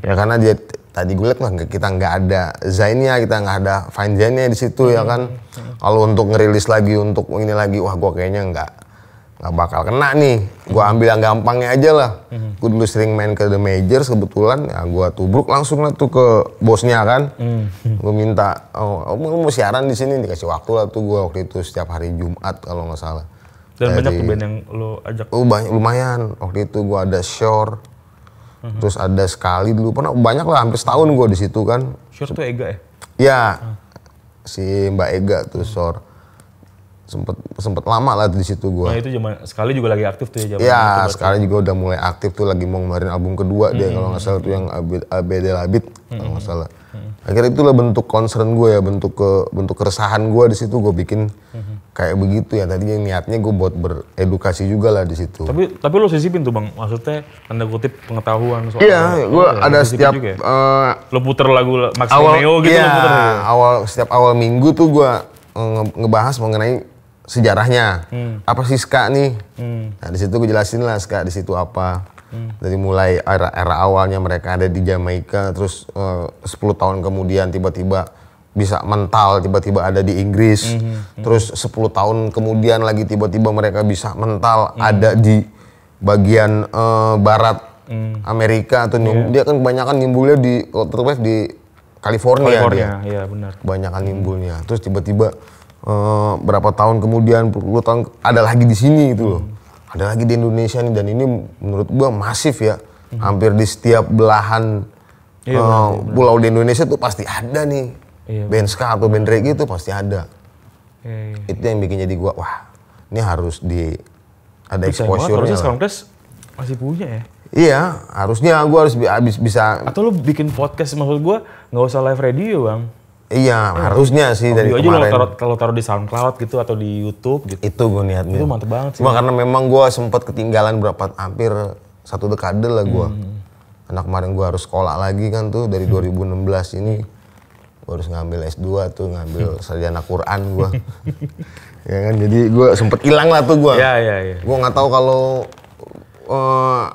Ya karena dia tadi gue lihat kita nggak ada zainnya, kita nggak ada fanzine-nya di situ ya kan. Kalau untuk ngerilis lagi, untuk ini lagi, wah gue kayaknya nggak bakal kena nih. Gue ambil yang gampangnya aja lah. Gue dulu sering main ke The Majors kebetulan, ya gue tubruk langsung lah tuh ke bosnya kan. Gue minta, mau siaran di sini, dikasih waktu lah tuh gue waktu itu setiap hari Jumat kalau nggak salah. Dan banyak tuh band yang lo ajak? Lumayan, waktu itu gue ada Shore, terus ada sekali dulu, pernah banyak lah, hampir setahun gue di situ kan. Shore tuh Ega ya? Iya, si Mbak Ega tuh Shore. Sempet lama lah di situ gue. Nah itu zaman sekali juga lagi aktif tuh ya? Iya, sekali juga udah mulai aktif tuh, lagi mau ngeluarin album kedua dia kalau nggak salah tuh yang ABD Labit kalau nggak salah. Akhirnya itulah bentuk concern gue ya, bentuk keresahan gue di situ gue bikin kayak begitu ya. Tadi yang niatnya gue buat beredukasi juga lah di situ. Tapi lo sisipin tuh bang, maksudnya tanda kutip pengetahuan soal. Iya, gue ada setiap ya? Lo puter lagu Max Romeo gitu iya, lo puter ya? Setiap awal minggu tuh gue ngebahas mengenai sejarahnya. Apa sih ska nih? Nah di situ gue jelasin lah ska di situ apa. Dari mulai era awalnya mereka ada di Jamaika, terus 10 tahun kemudian tiba-tiba bisa mental, tiba-tiba ada di Inggris. Terus 10 tahun kemudian lagi tiba-tiba mereka bisa mental ada di bagian barat Amerika atau dia kan kebanyakan nimbulnya di California dia. Iya benar. Kebanyakan nimbulnya. Terus tiba-tiba berapa tahun kemudian, 10 tahun ada lagi di sini gitu loh. Ada lagi di Indonesia nih, dan ini menurut gua masif ya. Hampir di setiap belahan pulau di Indonesia tuh pasti ada nih. Band ska atau band reggae itu pasti ada. Itu yang bikin jadi gua, wah ini harus ada exposure-nya. Harusnya Soundclash masih punya ya? Iya, harusnya gua harus bisa. Atau lu bikin podcast, maksud gua nggak usah live radio bang. Iya, harusnya sih dari kemarin. Kalau taruh di SoundCloud gitu atau di YouTube gitu. Itu gue niatnya. Itu mantep banget sih. Cuma karena memang gue sempat ketinggalan hampir 1 dekade lah gue. Karena kemarin gue harus sekolah lagi kan tuh dari 2016 ini. Gue harus ngambil S2 tuh, ngambil sarjana Quran gue. Ya kan, jadi gue sempet hilang lah tuh gue. Iya. Gue nggak tahu kalau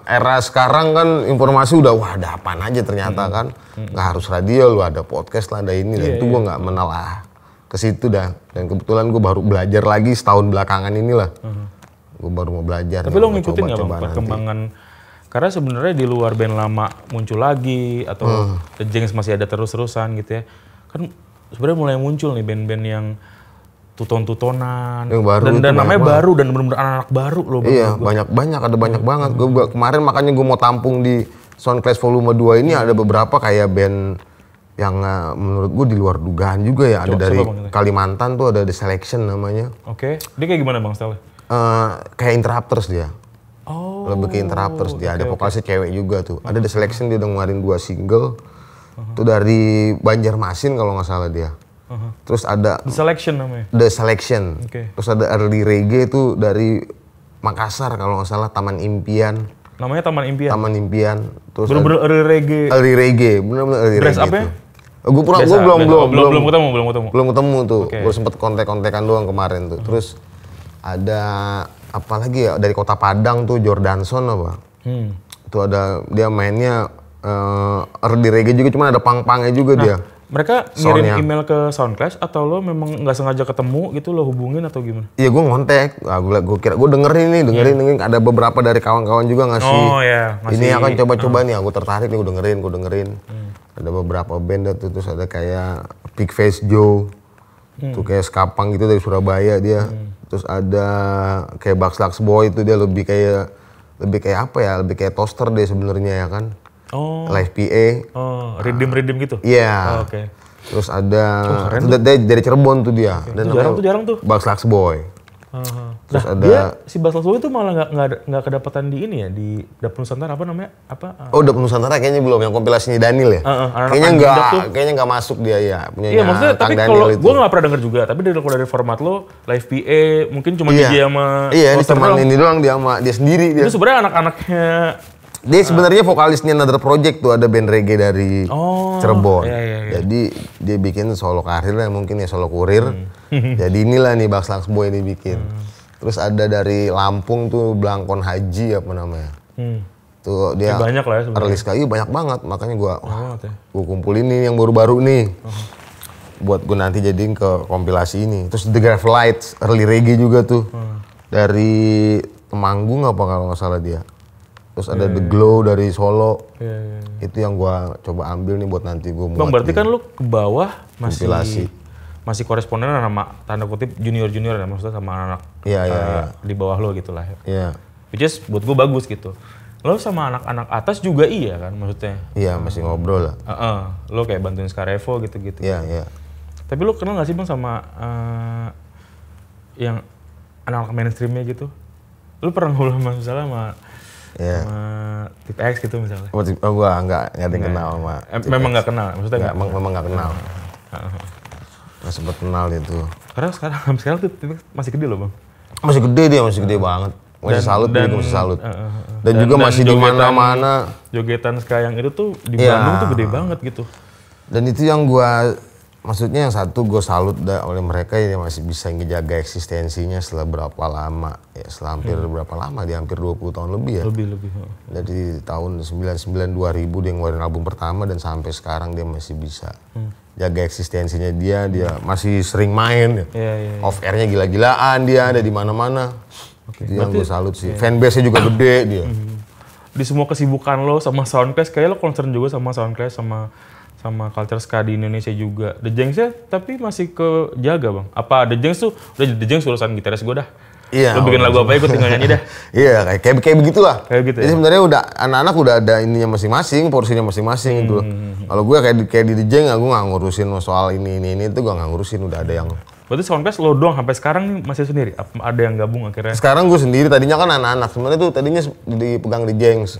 era sekarang kan informasi udah wah ada apaan aja ternyata kan. Nggak harus radio, lu ada podcast lah, ada ini. Dan itu gue nggak menalah ke situ dah. Dan kebetulan gue baru belajar lagi setahun belakangan inilah. Gue baru mau belajar. Tapi lo ngikutin nggak bang perkembangan? Karena sebenarnya di luar band lama muncul lagi atau The Jinx masih ada terus-terusan gitu ya. Kan sebenarnya mulai muncul nih band-band yang tuton-tutonan. Yang baru dan namanya banyak baru dan benar-benar anak-anak baru loh. Iya, banyak ada banyak banget. Gue kemarin makanya gue mau tampung di Soundclash Volume 2 ini ada beberapa kayak band yang menurut gue di luar dugaan juga ya. Ada dari Kalimantan tuh ada The Selection namanya. Oke. Dia kayak gimana Bang style? Kayak Interrupters dia. Oh. Lebih ke Interrupters dia. Ada vokalisnya cewek juga tuh. Ada The Selection dia udah ngeluarin 2 single. Itu dari Banjarmasin kalau nggak salah dia. Terus ada The Selection namanya. The Selection. Okay. Terus ada Early Reggae tuh dari Makassar kalau nggak salah, Taman Impian. Namanya Taman Impian. Taman Impian. Terus bener-bener early reggae. Early Reggae, bener-bener early Dress reggae. up-nya? Gue belum ketemu. Belum ketemu tuh. Okay. Gue sempet kontek-kontekan doang kemarin tuh. Terus ada apa lagi ya dari Kota Padang tuh Jordanson apa? Itu ada dia mainnya early reggae juga, cuma ada pang-pangnya juga dia. Mereka ngirim email ke Soundclash atau lo memang nggak sengaja ketemu gitu lo hubungin atau gimana? Iya gue ngontek, gue kira gue dengerin ada beberapa dari kawan-kawan juga ngasih. Oh ya. Ini akan coba-coba nih, aku tertarik nih, gue dengerin. Ada beberapa band tuh, terus ada kayak Big Face Joe, tuh kayak skapang gitu dari Surabaya dia. Terus ada kayak Bugs Boy itu dia lebih kayak apa ya? Lebih kayak toaster deh sebenarnya ya kan. Oh. Live PA. Oh, redeem gitu. Iya. Oh, oke. Terus ada dari Cirebon tuh dia. Okay. Dan jarang tuh. Bugs Boy. Terus ada dia si Bugs Boy itu malah nggak kedapatan di ini ya, di Dapur Nusantara apa namanya? Oh, Dapur Nusantara kayaknya belum, yang kompilasinya Daniel ya. Kayaknya nggak masuk dia ya. Iya, maksudnya tapi kalau gue nggak pernah denger juga, tapi dari format lo live PA mungkin cuma DJ sama ini cuma ini doang dia sendiri dia. Itu sebenarnya anak-anaknya. Dia sebenarnya vokalisnya Another Project tuh, ada band reggae dari Cirebon. Iya. Jadi dia bikin solo karir lah, mungkin ya solo kurir. Jadi inilah nih Bugs Boy ini bikin. Terus ada dari Lampung tuh Blangkon Haji apa namanya. Tuh dia banyak lah ya sebenarnya. Early sekali banyak banget, makanya gua kumpulin nih yang baru-baru nih. Buat gue nanti jadiin ke kompilasi ini. Terus The Gravelites, early reggae juga tuh. Dari Temanggung apa kalau nggak salah dia. Terus ada The Glow dari Solo. Itu yang gua coba ambil nih buat nanti gua muat. Bang, berarti kan lu ke bawah masih koresponden sama tanda kutip junior-junior ya, maksudnya sama anak di bawah lo gitu lah. Iya. Which is buat gua bagus gitu. Lo sama anak-anak atas juga iya kan maksudnya? Iya, masih ngobrol lah. Lo kayak bantuin Skarevo gitu-gitu. Iya. Tapi lo kenal gak sih Bang sama yang anak-anak mainstreamnya gitu? Lo pernah ngobrol sama Tip X gitu misalnya? Gua nggak kenal sama. Memang nggak kenal, maksudnya? Memang nggak kenal. Nggak sempet kenal itu. Karena sampai sekarang tuh Tip X masih gede loh Bang. Masih gede dia, masih gede banget. Masih salut. Dan juga masih di mana-mana. Jogetan Ska yang itu tuh di Bandung tuh gede banget gitu. Dan itu yang gua maksudnya yang satu gue salut oleh mereka yang masih bisa ngejaga eksistensinya setelah berapa lama ya, hampir 20 tahun lebih ya. Lebih. Dari tahun 99 2000 dia ngeluarin album pertama dan sampai sekarang dia masih bisa jaga eksistensinya dia masih sering main. Iya. Off airnya gila-gilaan dia ada di mana-mana. Itu yang gue salut sih. Fanbase-nya juga gede dia. Di semua kesibukan lo sama Soundclash, kayak lo concern juga sama Soundclash sama culture ska di Indonesia juga. The Jengs-nya tapi masih kejaga Bang? Apa The Jengs tuh, udah The Jengs urusan gitaris gue dah. Iya. Lo bikin lagu apa ya, gue tinggal nyanyi dah. Iya, kayak begitulah. Kayak gitu ya? Jadi sebenarnya udah anak-anak udah ada ininya masing-masing, porsinya masing-masing gitu. Kalau gue kayak di The Jeng, gue nggak ngurusin soal ini itu gue nggak ngurusin, udah ada yang. Berarti Soundclash lo doang sampai sekarang nih masih sendiri? Ada yang gabung akhirnya? Sekarang gue sendiri, tadinya kan anak-anak. Sebenarnya tuh tadinya dipegang The Jengs.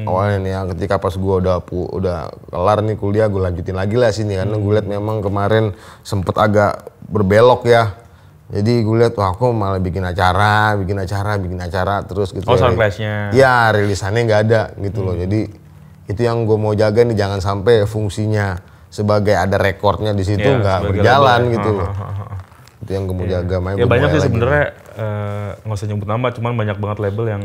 Awalnya nih ya, ketika pas gue udah kelar nih kuliah, gue lanjutin lagi lah sini karena gue liat memang kemarin sempet agak berbelok ya. Jadi gue liat aku malah bikin acara terus gitu. Oh, Soundclash-nya? Iya, rilisannya nggak ada gitu loh. Jadi itu yang gue mau jaga nih, jangan sampai fungsinya sebagai ada rekornya di situ nggak berjalan gitu loh. Itu yang gue mau jaga. Ya banyak sih sebenarnya, nggak usah nyebut nama, cuman banyak banget label yang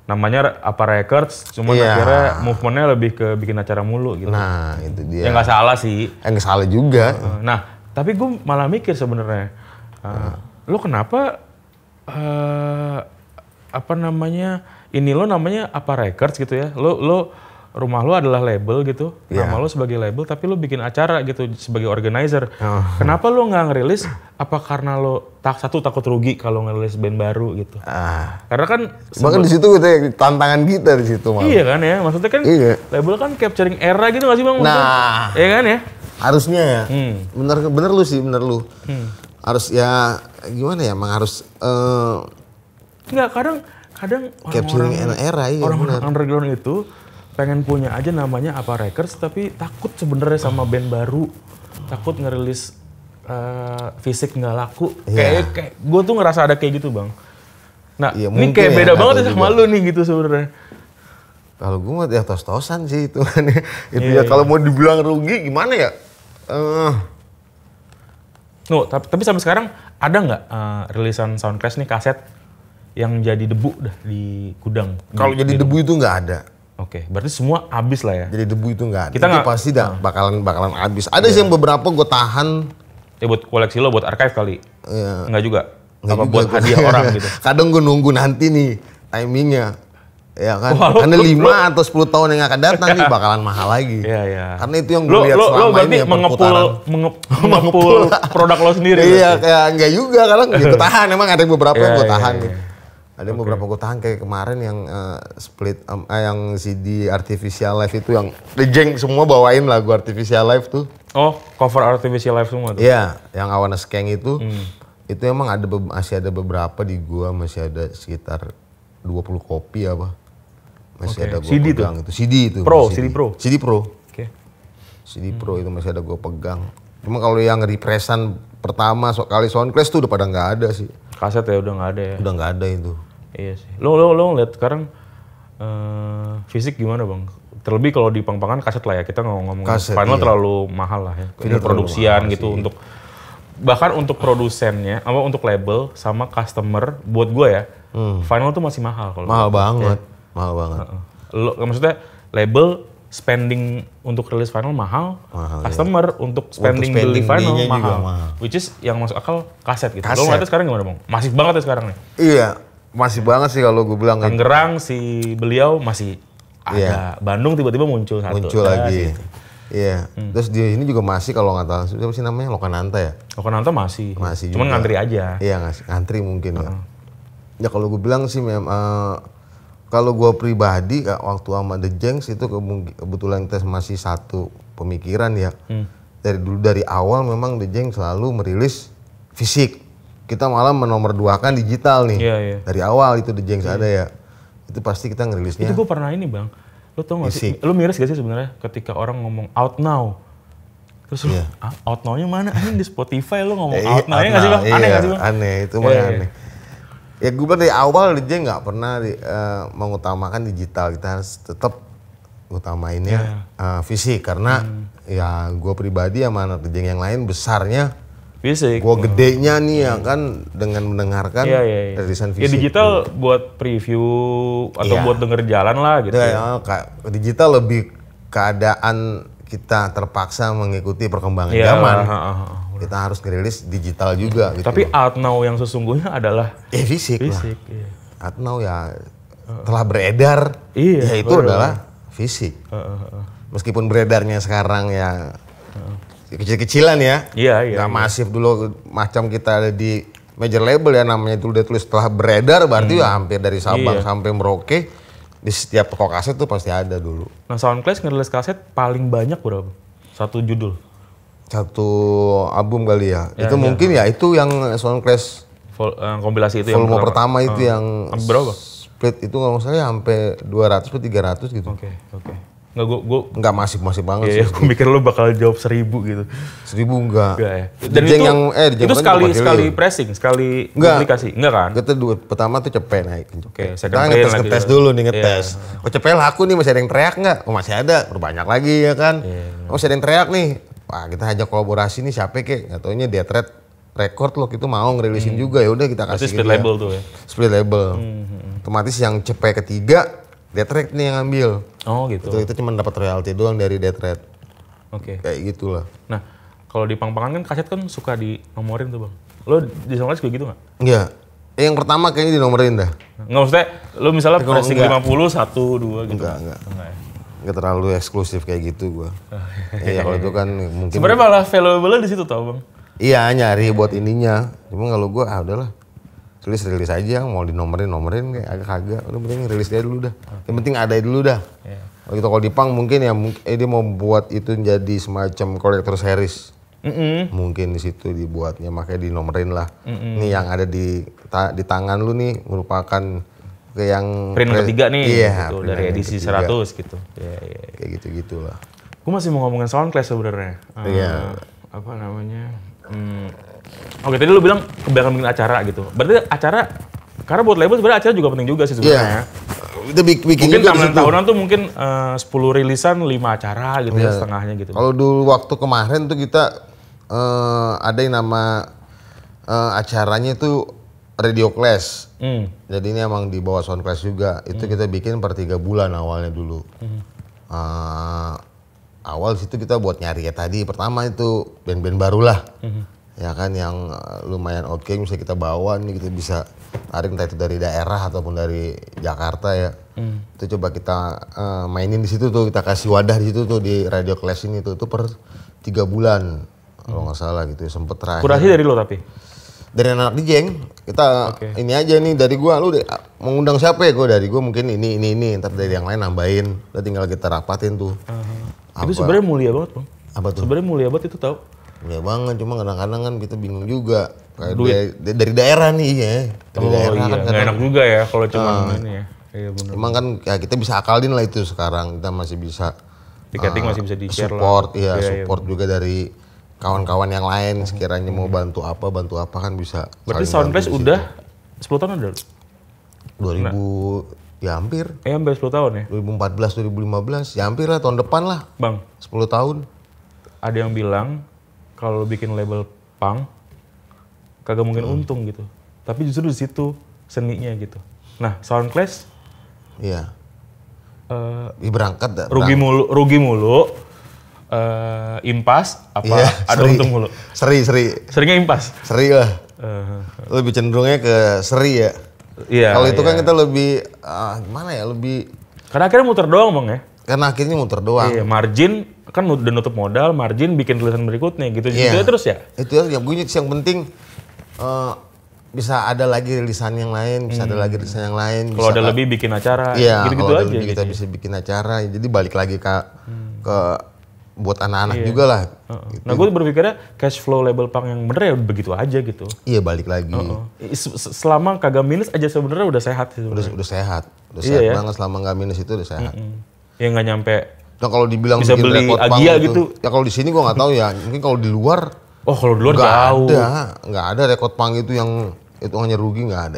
namanya apa records, cuman akhirnya movementnya lebih ke bikin acara mulu gitu. Nah itu dia. Ya nggak salah sih. Nggak salah juga. Nah tapi gue malah mikir sebenarnya, lo kenapa apa namanya ini lo namanya apa records gitu ya? Lo rumah lu adalah label gitu, nama lu sebagai label, tapi lu bikin acara gitu sebagai organizer. Kenapa lu nggak ngerilis? Apa karena lu takut rugi kalau ngerilis band baru gitu? Karena kan bahkan di situ tantangan kita di situ malah. Iya kan ya, maksudnya kan label kan capturing era gitu nggak sih bang? Nah, iya kan ya? Harusnya ya. Bener lu sih, bener lu. Harus ya gimana ya, emang harus. Enggak, kadang capturing era, iya orang underground itu pengen punya aja namanya apa records, tapi takut sebenarnya sama band baru, takut ngerilis fisik nggak laku. Kayak gue tuh ngerasa ada kayak gitu bang. Nah ini kayak beda banget ya sama lu nih gitu sebenarnya. Kalau gue mah ya tos-tosan sih itu kan. Itu ya kalau mau dibilang rugi gimana ya? Tapi sampai sekarang ada nggak rilisan Soundclash nih kaset yang jadi debu dah di gudang? Kalau jadi debu itu nggak ada. Oke, berarti semua habis lah ya. Jadi debu itu nggak ada. Kita itu pasti bakalan habis. Ada sih yang beberapa gue tahan. Ya buat koleksi lo, buat archive kali. Iya. Enggak juga. Apa buat hadiah orang gitu. Kadang gue nunggu nanti nih timingnya. Ya kan, karena 5 atau 10 tahun yang akan datang nih bakalan mahal lagi. Iya. Karena itu yang gue lihat selama ini ya perputaran. Mengepul produk lo sendiri. Iya, kayak enggak juga, kadang gue tahan. Emang ada beberapa yang gue tahan nih. Ada beberapa gue tahan kayak kemarin yang split, yang CD Artificial Life itu yang The Jeng semua bawain lagu Artificial Life tuh. Oh, cover Artificial Life semua tuh? Iya, yang I Wanna Skank itu. Itu emang masih ada beberapa di gua, masih ada sekitar 20 kopi apa. Masih ada gua CD pegang tuh? itu. CD itu. CD Pro? CD Pro. Oke. CD Pro itu masih ada gua pegang. Cuma kalau yang repressan pertama kali Soundclash tuh udah pada nggak ada sih. Kaset ya udah nggak ada ya? Udah nggak ada itu. Iya sih. Lo ngeliat sekarang fisik gimana bang? Terlebih kalau di Pang-Pangan kaset lah ya, kita ngomong final terlalu mahal lah ya. Ini produksian gitu sih. Untuk bahkan untuk produsennya, apa untuk label sama customer buat gue ya, final tuh masih mahal kalau. Mahal banget, mahal banget. Lo maksudnya label spending untuk rilis final mahal, customer untuk spending beli final mahal. Which is yang masuk akal kaset gitu. Lo ngeliatnya sekarang gimana bang? Masih banget ya sekarang nih? Iya, masih banget sih kalau gue bilang. Tangerang si beliau masih ada, Bandung tiba-tiba muncul satu. Muncul lagi. Gitu. Iya. Terus di ini juga masih kalau nggak tahu siapa sih namanya, Lokananta ya? Lokananta masih. Cuman juga. Ngantri aja. Iya, ngantri mungkin ya. Ya kalau gue bilang sih kalau gue pribadi waktu sama The Jengs itu kebetulan kita masih satu pemikiran ya. Dari awal memang The Jengs selalu merilis fisik. Kita malah menomorduakan digital nih. Iya. Dari awal itu The Jengs ada ya. Itu pasti kita ngerilisnya. Itu gue pernah ini bang. Lo tau gak sih? Lo miris gak sih sebenarnya ketika orang ngomong out now? Terus lo, out now-nya mana? Anjing di Spotify lo ngomong out now-nya gak sih bang? Aneh gak sih bang? Aneh, itu mah aneh. Ya gue dari awal DJ nggak pernah mengutamakan digital. Kita harus tetap utamainnya fisik. Karena ya gue pribadi sama anak DJ yang lain besarnya fisik. Gue gedenya nih ya kan dengan mendengarkan rilisan fisik. Ya digital buat preview atau buat denger jalan lah gitu. Digital lebih keadaan kita terpaksa mengikuti perkembangan zaman. Kita harus ngerilis digital juga gitu. Tapi out now yang sesungguhnya adalah fisik lah. Iya. Out now ya telah beredar, ya itu adalah fisik. Meskipun beredarnya sekarang ya kecil-kecilan ya, nggak masif dulu macam kita ada di major label ya, namanya itu udah tulis setelah beredar berarti ya hampir dari Sabang sampai Merauke di setiap toko kaset tuh pasti ada dulu. Nah Soundclash ngerilis kaset paling banyak berapa? Satu judul? Satu album kali ya. Itu mungkin ya itu yang Soundclash kompilasi itu volume pertama itu yang berapa? Split itu nggak masalah sampai 200 atau 300 gitu. Oke. Nggak masif banget sih. Aku mikir lo bakal jawab 1000 gitu. 1000 enggak. Ya. Dan itu sekali pressing, sekali publikasi, enggak kan? Kita pertama tuh cepet naik. Oke, kita ngetes dulu nih ngetes. Oh cepet laku nih, masih ada yang teriak nggak? Oh masih ada, berbanyak lagi ya kan. Oh masih ada yang teriak nih. Wah kita ajak kolaborasi nih siapa kek? Nggak taunya Death Red Record loh, itu mau ngerilisin juga, ya udah kita kasih. Split label tuh ya. Split label. Otomatis yang cepet ketiga Death Red nih yang ngambil. Oh gitu. Itu cuma dapat royalti doang dari Death Red. Oke. Kayak gitulah. Nah, kalau di Pang-Pangan kan kaset kan suka dinomorin tuh bang. Lo di Soundclash juga gitu nggak? Iya. Yang pertama kayaknya dinomorin dah. Nggak, maksudnya lo misalnya pressing 50, 1, 2 gitu? Enggak. Ya? nggak terlalu eksklusif kayak gitu gue. Iya kalau itu kan mungkin. Sebenarnya malah valuable di situ tau bang. Iya nyari buat ininya. Cuma kalau gue udahlah. Rilis aja, mau dinomerin kayak agak kagak. Udah penting rilis dia dulu dah. Yang penting ada dulu dah. Kalau gitu kalau di punk mungkin ya dia mau buat itu jadi semacam collector series. Mungkin di situ dibuatnya makanya dinomerin lah. Ini yang ada di tangan lu nih merupakan yang print ketiga nih gitu, dari edisi ketiga. 100 gitu. Kayak gitu-gitulah. Gue masih mau ngomongin Soundclash sebenarnya. Iya. Apa namanya? Oke, tadi lu bilang kebanyakan bikin acara gitu. Berarti acara karena buat label sebenarnya acara juga penting juga sih sebenarnya. Itu bikin mungkin juga tahunan tuh mungkin 10 rilisan 5 acara gitu ya setengahnya gitu. Kalau dulu waktu kemarin tuh kita ada yang nama acaranya itu Radio Clash. Jadi ini emang di bawah Soundclash juga. Itu kita bikin per 3 bulan awalnya dulu. Awal situ kita buat nyari ya tadi pertama itu band-band baru lah. Ya kan yang lumayan oke bisa kita bawa nih kita bisa tarik entah itu dari daerah ataupun dari Jakarta ya. Itu coba kita mainin di situ tuh kita kasih wadah di situ tuh di Radio Clash ini tuh itu per 3 bulan kalau nggak salah gitu sempet terakhir. Kurasi dari lo tapi? Dari anak Dijeng kita ini aja nih dari gua lu mau ngundang siapa ya gua dari gua mungkin ini ntar dari yang lain nambahin udah tinggal kita rapatin tuh. Itu sebenarnya mulia banget bang. Apa tuh? Sebenarnya mulia banget itu tau. Mulia banget cuma kadang-kadang kan kita bingung juga kayak dari daerah nih ya. Dari daerah kan nggak enak juga ya kalau cuma ini ya. Iya benar. Emang kan ya kita bisa akalin lah itu sekarang kita masih bisa tiketing masih bisa di-share support lah. Support juga dari kawan-kawan yang lain sekiranya mau bantu apa kan bisa. Berarti Soundclash udah 10 tahun ada? 2000 ya hampir. Hampir 10 tahun ya? 2014, 2015 ya hampir lah tahun depan lah. Bang. 10 tahun. Ada yang bilang kalau bikin label punk kagak mungkin untung gitu. Tapi justru di situ seninya gitu. Nah, Soundclash iya. Berangkat dah. Rugi mulu. Impas apa ada untung mulu? Seri. Seringnya impas. Seri lah. Lebih cenderungnya ke seri ya. Iya. Kalau itu kan kita lebih gimana ya lebih. Karena akhirnya muter doang bang ya. Karena akhirnya muter doang. Iya, margin kan udah nutup modal, margin bikin tulisan berikutnya gitu. Gitu terus ya. Itu yang bunyi yang penting bisa ada lagi rilisan yang lain, bisa ada lagi rilisan yang lain. Kalau ada lebih bikin acara, iya, gitu-gitu aja. Lebih, kita bisa bikin acara, jadi balik lagi ke buat anak-anak juga lah. Gitu. Nah gue berpikirnya cash flow label punk yang bener ya begitu aja gitu. Iya balik lagi. Selama kagak minus aja sebenarnya udah sehat sih. Udah sehat, sehat banget selama nggak minus itu udah sehat. Ya nggak nyampe. Nah kalau dibilang bisa bikin beli record punk gitu. Ya kalau di sini gue nggak tahu ya. Mungkin kalau di luar. Oh kalau di luar jauh. Nggak ada record punk itu yang itu hanya rugi nggak ada.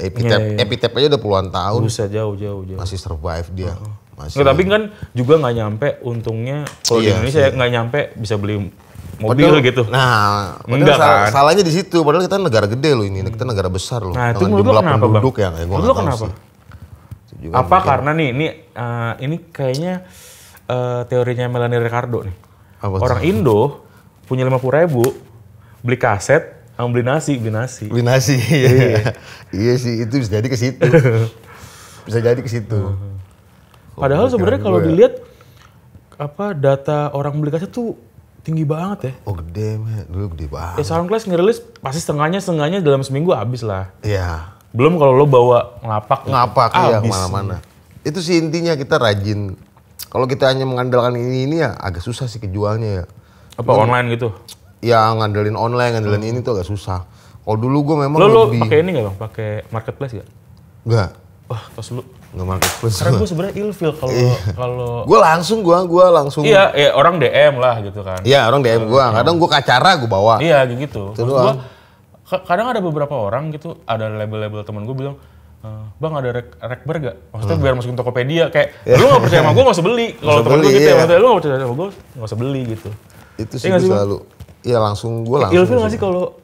Epitap aja udah puluhan tahun. Bisa jauh. Masih survive dia. Nggak, tapi kan juga nggak nyampe untungnya kalau di Indonesia nggak nyampe bisa beli mobil gitu. Nah, salahnya di situ. Padahal kita negara gede loh ini, kita negara besar loh. Nah itu menurut lo kenapa bang? Menurut lo kenapa? Apa karena nih ini kayaknya teorinya Melanie Ricardo nih. Orang Indo punya 50.000 beli kaset, beli nasi. Iya sih itu bisa jadi ke situ. Padahal sebenarnya kalau dilihat data orang beli kaset tuh tinggi banget ya. Oh gede, dulu gede banget. Soundclash ngerilis pasti setengahnya dalam seminggu habis lah. Iya. Belum kalau lo bawa ngapak ya kemana-mana. Itu sih intinya kita rajin. Kalau kita hanya mengandalkan ini ya agak susah sih kejualnya ya. Apa online gitu? Ya ngandelin online, ini tuh agak susah. Kalau dulu gue memang lo pakai ini nggak bang? Pakai marketplace gak? Nggak. Wah, tos lu. Nggak marketplace. Karena gue sebenarnya ilfil kalau. Gue langsung. Iya, orang DM lah gitu kan. Iya, orang DM gue. Kadang gue ke acara gue bawa. Iya, gitu. Terus kadang ada beberapa orang gitu, ada label-label temen gue bilang, bang ada rekber gak? Maksudnya biar masukin Tokopedia. Kayak, lu gak percaya sama gue gak usah beli. Kalau temen gue gitu ya, maksudnya lu gak percaya sama gue gak usah beli gitu. Itu sih selalu. Iya langsung. Ilfil gak sih kalau.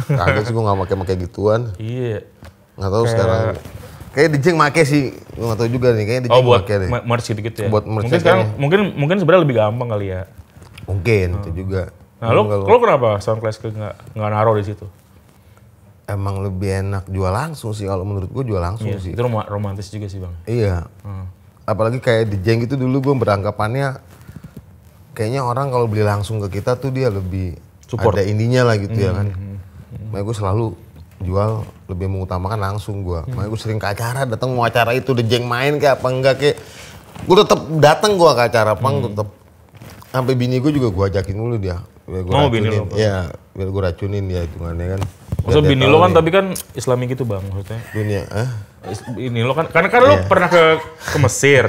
Kagak sih gue gak pakai gituan. Iya. Gak tahu sekarang. Kayak Dijeng make sih, gue gak tau juga nih. Kayaknya Dijeng buat make deh. merch gitu-gitu ya. Buat merch mungkin sekarang, mungkin sebenarnya lebih gampang kali ya. Mungkin itu juga. Nah lo kenapa Soundclash nggak naruh di situ? Emang lebih enak jual langsung sih kalau menurut gue jual langsung sih. Itu romantis juga sih bang. Iya. apalagi kayak di Jeng itu dulu gue beranggapannya kayaknya orang kalau beli langsung ke kita tuh dia lebih support. Ada ininya lah gitu ya kan. Makanya gue selalu jual lebih mengutamakan langsung gue. Makanya gue sering ke acara, datang mau acara itu The Jeng main kayak apa enggak kayak gue tetap datang gue ke acara pang tetap. Sampai bini gue juga gue ajakin dulu dia. Biar gue racunin. Iya, biar gue racunin dia hitungannya kan. Maksudnya bini lo kan tapi kan Islami gitu bang maksudnya. Dunia, Ini lo kan, karena kan lo pernah ke Mesir,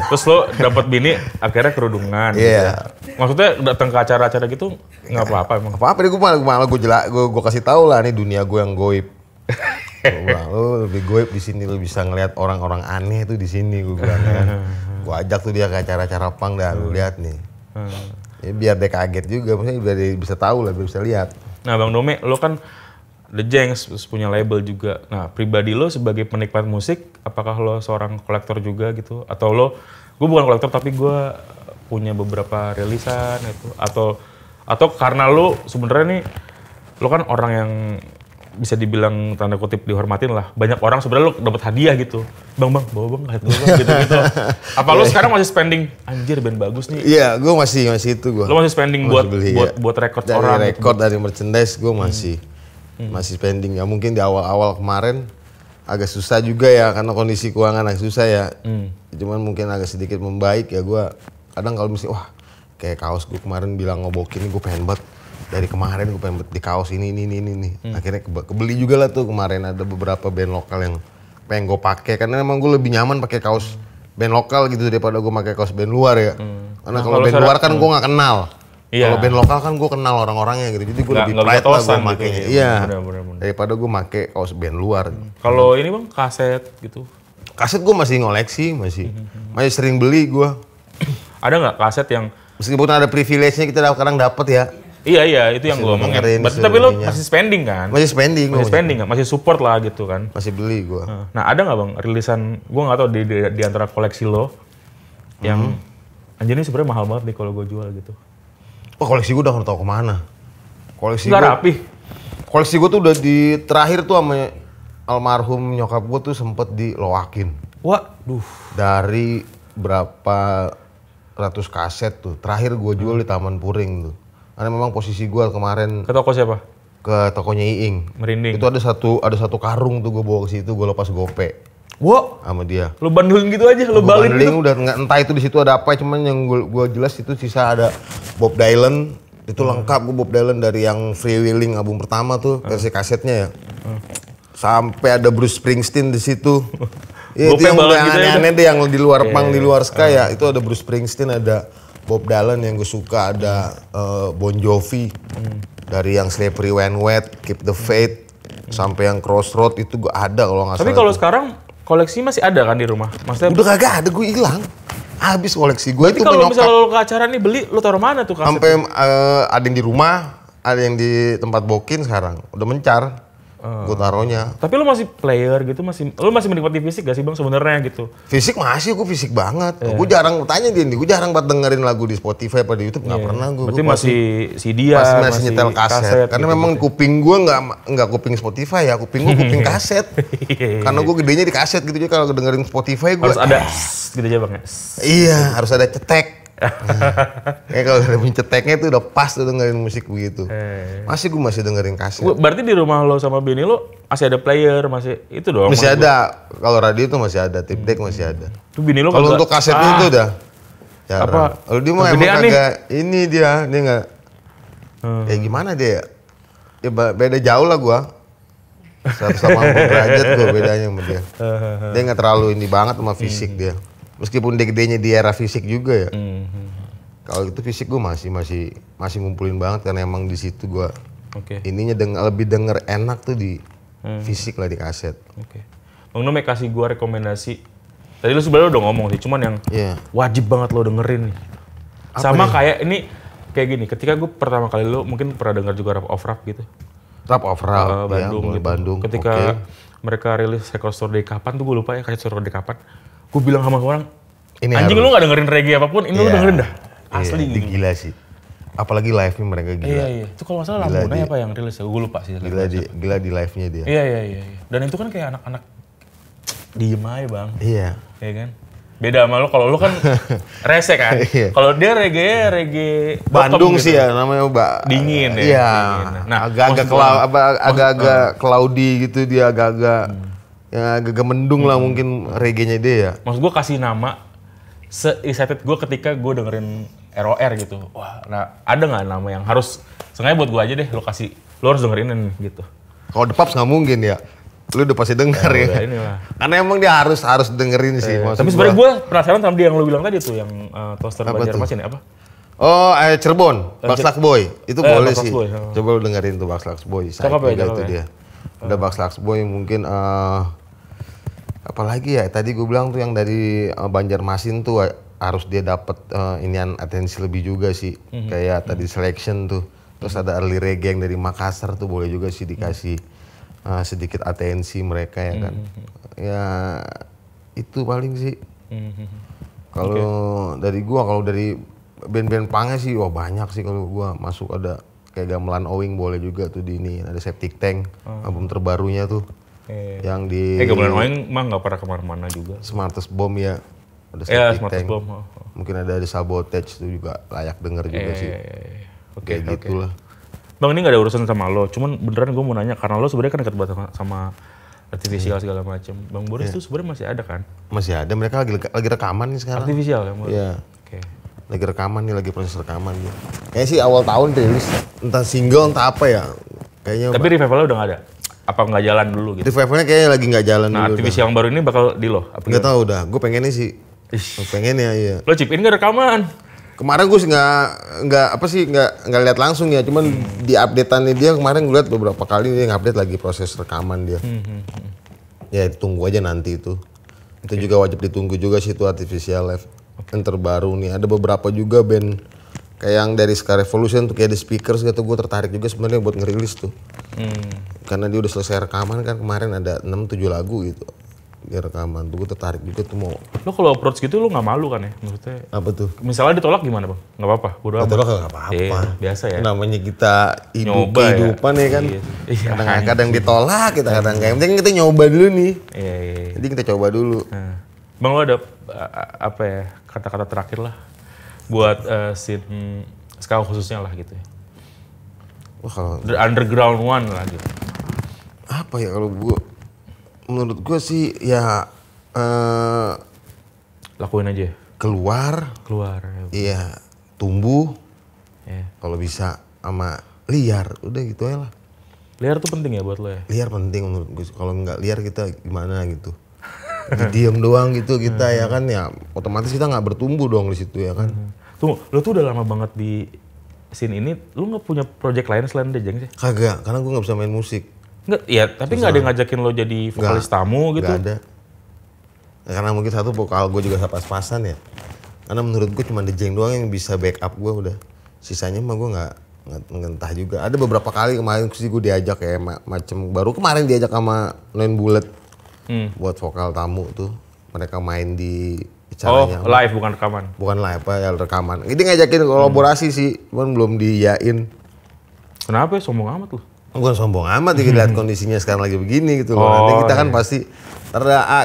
terus lo dapat bini akhirnya kerudungan. Gitu. Maksudnya datang ke acara-acara gitu nggak apa-apa emang. Apa-apa deh gue kasih tahu lah nih dunia gue yang goib. Lo lebih goib di sini, lo bisa ngelihat orang-orang aneh tuh di sini gue bilang kan. Gue ajak tuh dia ke acara-acara pang dah, lo lihat nih. Ya, biar dia kaget juga, maksudnya biar dia bisa tahu lah, biar bisa lihat. Nah Bang Dome, lo kan The Jengs punya label juga. Nah pribadi lo sebagai penikmat musik, apakah lo seorang kolektor juga gitu? Atau lo, gue bukan kolektor tapi gue punya beberapa rilisan itu? Atau karena lo sebenarnya nih, lo kan orang yang bisa dibilang tanda kutip dihormatin lah. Banyak orang sebenarnya lo dapat hadiah gitu. Bang, bawa bang, lihat gue bang, gitu-gitu. Apa lo sekarang masih spending, anjir band bagus nih? Iya, gue masih itu gue. Lo masih spending buat record orang? Dari record, dari merchandise gue masih spending. Ya mungkin di awal-awal kemarin agak susah juga ya, karena kondisi keuangan agak susah ya. Cuman mungkin agak sedikit membaik ya gue. Kadang kalau misalnya, wah kayak kaos gue kemarin bilang ngobokin, gue pengen banget. Dari kemarin gue pengen di kaos ini. Akhirnya kebeli juga lah tuh kemarin, ada beberapa band lokal yang pengen gue pakai karena memang gue lebih nyaman pakai kaos band lokal gitu daripada gue pakai kaos band luar ya. Karena kalau band luar kan gue nggak kenal. Kalau band lokal kan gue kenal orang-orangnya gitu. Jadi gue lebih pride lah gue makainya. Gitu, iya. Daripada gue pakai kaos band luar. Kalau ini bang kaset gitu. Kaset gue masih ngoleksi, masih sering beli gue. Ada nggak kaset yang meskipun ada privilege-nya kita kadang dapat ya. Iya itu yang gue omongin. Tapi lo masih spending kan? Masih spending kan? Masih support lah gitu kan? Masih beli gue. Nah ada nggak bang rilisan, gue nggak tahu di antara koleksi lo yang anjir ini sebenarnya mahal banget nih kalau gue jual gitu. Oh koleksi gue udah nggak tahu kemana. Koleksi gue rapi. Koleksi gue tuh udah di terakhir tuh sama almarhum nyokap gue tuh sempet diloakin. Waduh. Dari berapa ratus kaset tuh. Terakhir gue jual di Taman Puring tuh. Karena memang posisi gue kemarin ke toko siapa? Ke tokonya Iing. Merinding. Itu ada satu karung tuh gue bawa ke situ, gue lepas gope. Wow. Sama dia. Lu bandulin gitu aja, lu balik gitu. Udah entah itu di situ ada apa, cuman yang gue jelas itu sisa ada Bob Dylan. Itu lengkap gue Bob Dylan dari yang Freewheeling album pertama tuh, versi kasetnya ya. Sampai ada Bruce Springsteen di situ. Itu yang udah aneh-aneh deh, yang di luar pang, di luar Sky ya. Itu ada Bruce Springsteen, ada Bob Dylan yang gue suka, ada Bon Jovi. Dari yang Slippery When Wet, Keep the Faith, sampai yang Crossroad itu gue ada kalau nggak salah. Tapi kalau sekarang koleksi masih ada kan di rumah? Maksudnya udah kagak ada, gue hilang. Habis koleksi gue itu menyokap. Kalau misalnya lo ke acara nih beli, lo taruh mana tuh kaset? Sampai ada yang di rumah, ada yang di tempat bokin sekarang. Udah mencar. Gue taruhnya. Tapi lo masih player gitu, lo masih menikmati fisik gak sih bang sebenarnya gitu? Fisik masih, gue fisik banget. Gue jarang tanya dia nih, gue jarang banget dengerin lagu di Spotify apa di YouTube, nggak pernah gue. Berarti masih CD ya, masih nyetel kaset. Karena gitu, memang kuping gue nggak kuping Spotify ya, kuping gue kuping kaset. Karena gue gedenya di kaset gitu, jadi kalau dengerin Spotify gue harus ada gitu aja bang ya. Iya, harus ada cetek. Ya kalau udah ceteknya itu udah pas tuh dengerin musik begitu. Gue masih dengerin kaset. Berarti di rumah lo sama bini lo masih ada player, masih itu doang? Masih ada. Kalau radio itu masih ada, tape deck masih ada. Tuh bini lo kalau untuk kasetnya itu udah jarang. Apa? Kalau dia mah emang agak ini dia nggak. Ya gimana dia? Ya beda jauh lah gua. 180 derajat gua bedanya sama dia. Dia nggak terlalu ini banget sama fisik dia. Meskipun dia gedenya di era fisik juga ya. Kalau itu fisik gue masih ngumpulin banget karena emang di situ gue ininya lebih denger enak tuh di fisik lah di kaset. Bang Nome kasih gue rekomendasi. Tadi lu sebenarnya udah ngomong sih, cuman yang wajib banget lo dengerin nih. Sama kayak ini kayak gini. Ketika gue pertama kali lo mungkin pernah denger juga Rap of Rap gitu. Rap of Rap Bandung ya, gitu. Bandung. Ketika mereka rilis Record Store Day kapan tuh gue lupa ya, kaset Store Day kapan. Gue bilang sama orang, ini anjing lu gak dengerin reggae apapun, ini lu dengerin dah. Asli gitu. Gila sih. Apalagi live-nya mereka gila. Iya. Itu kalau masalah Lambunai apa yang rilis ya, gue lupa sih. Gila di live-nya dia. Iya. Dan itu kan kayak anak-anak diem aja bang. Iya. Iya kan? Beda sama lo, kalau lo kan rese kan. Kalau dia reggae Bandung gitu. sih ya namanya Dingin ya. Iya. Nah, agak-agak cloudy gitu dia agak-agak ya agak mendung lah mungkin reggae-nya dia ya. Maksud gue kasih nama se-excited gue ketika gue dengerin ROR gitu. Wah, nah ada nggak nama yang harus sengaja buat gue aja deh lo kasih, lo harus dengerin nih gitu. Kalau The Paps nggak mungkin ya. Lu udah pasti denger ya. Karena emang dia harus dengerin sih. Tapi sebenarnya gue penasaran sama dia yang lu bilang tadi tuh, yang Toaster Banjarmasin ya apa? Oh, Cirebon, Bugs Lux Boy. Itu boleh sih. Boy. Coba lu dengerin tuh Bugs Lux Boy. Cakep ya, itu dia. Udah Bugs Lux Boy mungkin apalagi ya tadi gue bilang tuh yang dari Banjarmasin tuh harus dia dapat inian atensi lebih juga sih. Kayak tadi Selection tuh. Terus ada early reggae yang dari Makassar tuh boleh juga sih dikasih sedikit atensi mereka ya kan. Ya itu paling sih. Kalau dari gua, kalau dari band-band punknya sih wah banyak sih kalau gua masuk. Ada kayak Gamelan Owing boleh juga tuh di ini, ada Septic Tank album terbarunya tuh. Yang di Gamelan Owing mah nggak pernah kemana-mana juga. Smartest Bomb ya. Ada Septic Tank. Mungkin ada Sabotage tuh juga layak denger juga sih. Oke, gitulah. Bang, ini nggak ada urusan sama lo, cuman beneran gue mau nanya karena lo sebenarnya kan dekat banget sama artificial segala macam. Bang Boris tuh sebenarnya masih ada kan? Masih ada, mereka lagi rekaman nih sekarang. Artificial ya? Iya. Lagi rekaman nih, lagi proses rekaman nih. Kayaknya sih awal tahun rilis, entah single entah apa ya. Kayaknya. Tapi revivalnya udah nggak ada? Apa nggak jalan dulu gitu? Revivalnya kayaknya lagi nggak jalan dulu. Nah, artificial yang baru ini bakal di lo? Nggak tahu udah, gue pengennya sih. Pengennya iya. Lo chip in nggak rekaman? Kemarin gue sih nggak lihat langsung ya, cuman di update-annya dia kemarin gue lihat beberapa kali dia ngupdate lagi proses rekaman dia. Ya tunggu aja nanti itu. Itu juga wajib ditunggu juga sih itu Artificial Live yang terbaru nih. Ada beberapa juga band kayak yang dari Ska Revolution tuh kayak The Speakers gitu, gue tertarik juga sebenarnya buat ngerilis tuh. Karena dia udah selesai rekaman kan kemarin ada 6-7 lagu gitu. Dia rekaman tuh gue tertarik juga tuh mau. Lo kalau approach gitu lo nggak malu kan ya? Maksudnya apa tuh? Misalnya ditolak gimana bang? Nggak apa-apa, bodo amat. Ditolak nggak apa-apa. Biasa ya. Namanya kita Nyoba kehidupan ya kan. Kadang ditolak, kadang nggak. Yang penting kita nyoba dulu nih. Iya. Jadi kita coba dulu. Bang, lo ada apa ya kata-kata terakhir lah buat scene ska khususnya lah gitu ya. Wah, kalau The underground one lah gitu. Apa ya kalau gue? Menurut gue sih ya lakuin aja. Keluar. Iya, tumbuh. Kalau bisa sama liar, udah gitu aja lah. Liar tuh penting ya buat lo ya? Liar penting menurut gue. Kalau nggak liar kita gimana gitu. Diem doang gitu kita ya kan ya. Otomatis kita nggak bertumbuh dong di situ ya kan. Tunggu, lo tuh udah lama banget di scene ini. Lo nggak punya project lain selain The Jeng sih? Kagak, karena gue nggak bisa main musik. Enggak, ya tapi nggak ada yang ngajakin lo jadi vokalis tamu gitu? Nggak ada. Ya, karena mungkin satu vokal gue juga pas-pasan ya. Karena menurut gue cuma The Jeng doang yang bisa backup gue udah. Sisanya mah gue nggak ngentah juga. Ada beberapa kali kemarin sih gue diajak kayak macem baru kemarin diajak sama Nine Bullet buat vokal tamu tuh. Mereka main di acaranya. Oh, live bukan rekaman? Bukan live, ya rekaman. Ini ngajakin kolaborasi sih, cuman belum diiyain. Kenapa ya? Sombong amat lo? Bukan sombong amat ya, lihat kondisinya sekarang lagi begini gitu loh. Nanti kita kan pasti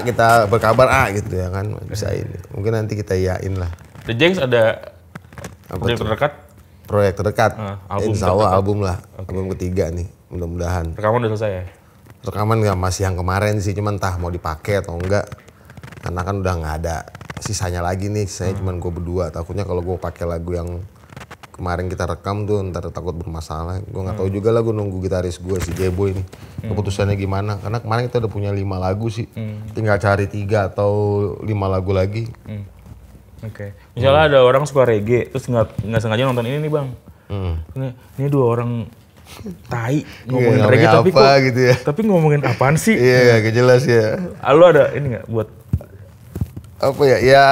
kita berkabar gitu ya kan, bisa ini. Mungkin nanti kita iyain lah. The Jengs ada proyek terdekat? Proyek terdekat. Insya Allah album lah, album ketiga nih, mudah-mudahan. Rekaman udah selesai ya? Rekaman nggak masih yang kemarin sih, cuman entah mau dipakai atau enggak. Karena kan udah nggak ada sisanya lagi nih, sisanya cuman gue berdua. Takutnya kalau gue pakai lagu yang kemarin kita rekam tuh ntar takut bermasalah. Gue nggak tahu juga lah, gue nunggu gitaris gue si J-Boy nih keputusannya gimana. Karena kemarin kita udah punya 5 lagu sih, tinggal cari 3 atau 5 lagu lagi. Oke. Misalnya ada orang suka reggae, terus nggak sengaja nonton ini nih bang. Ini 2 orang tai ngomongin reggae tapi kok gitu ya. Tapi ngomongin apaan sih? Iya, gak jelas ya. Lo ada ini nggak buat apa ya? Ya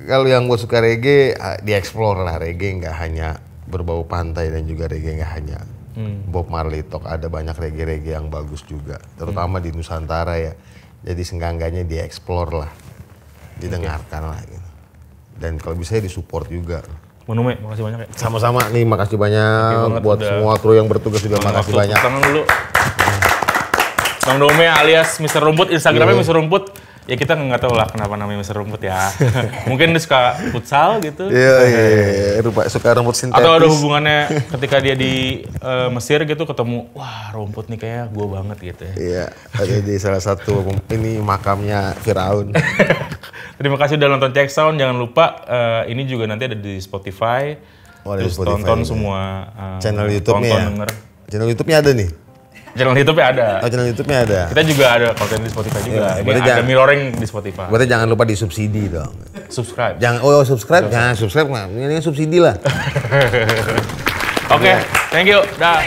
kalau yang gue suka reggae, dieksplor lah. Reggae nggak hanya berbau pantai dan juga reggae nggak hanya Bob Marley Talk. Ada banyak reggae-reggae yang bagus juga, terutama di Nusantara ya. Jadi senggangganya dieksplor lah, didengarkan lah gitu. Dan kalau bisa disupport juga. Monume, makasih banyak ya. Sama-sama nih, makasih banyak buat semua kru yang bertugas juga. Makasih banyak. Tangan dulu. Bang Dome alias Mr. Rumput, Instagramnya Mr. Rumput. Ya kita nggak tahu lah kenapa namanya Mr. Rumput ya. Mungkin dia suka futsal gitu. Iya, suka rumput sintetis. Atau ada hubungannya ketika dia di Mesir gitu ketemu, wah rumput nih kayak gue banget gitu ya. Iya, ada di salah satu ini makamnya Firaun. Terima kasih udah nonton Check Sound. Jangan lupa ini juga nanti ada di Spotify. Terus Spotify tonton juga. Semua channel YouTube-nya ya? Denger. Channel YouTube-nya ada nih? Channel YouTube-nya ada. Oh, channel YouTube-nya ada. Kita juga ada konten di Spotify juga. Ini ada mirroring di Spotify. Berarti jangan lupa disubsidi dong. Subscribe. Subscribe. Jangan subscribe mah. Ini subsidi lah. Oke, thank you. Dah.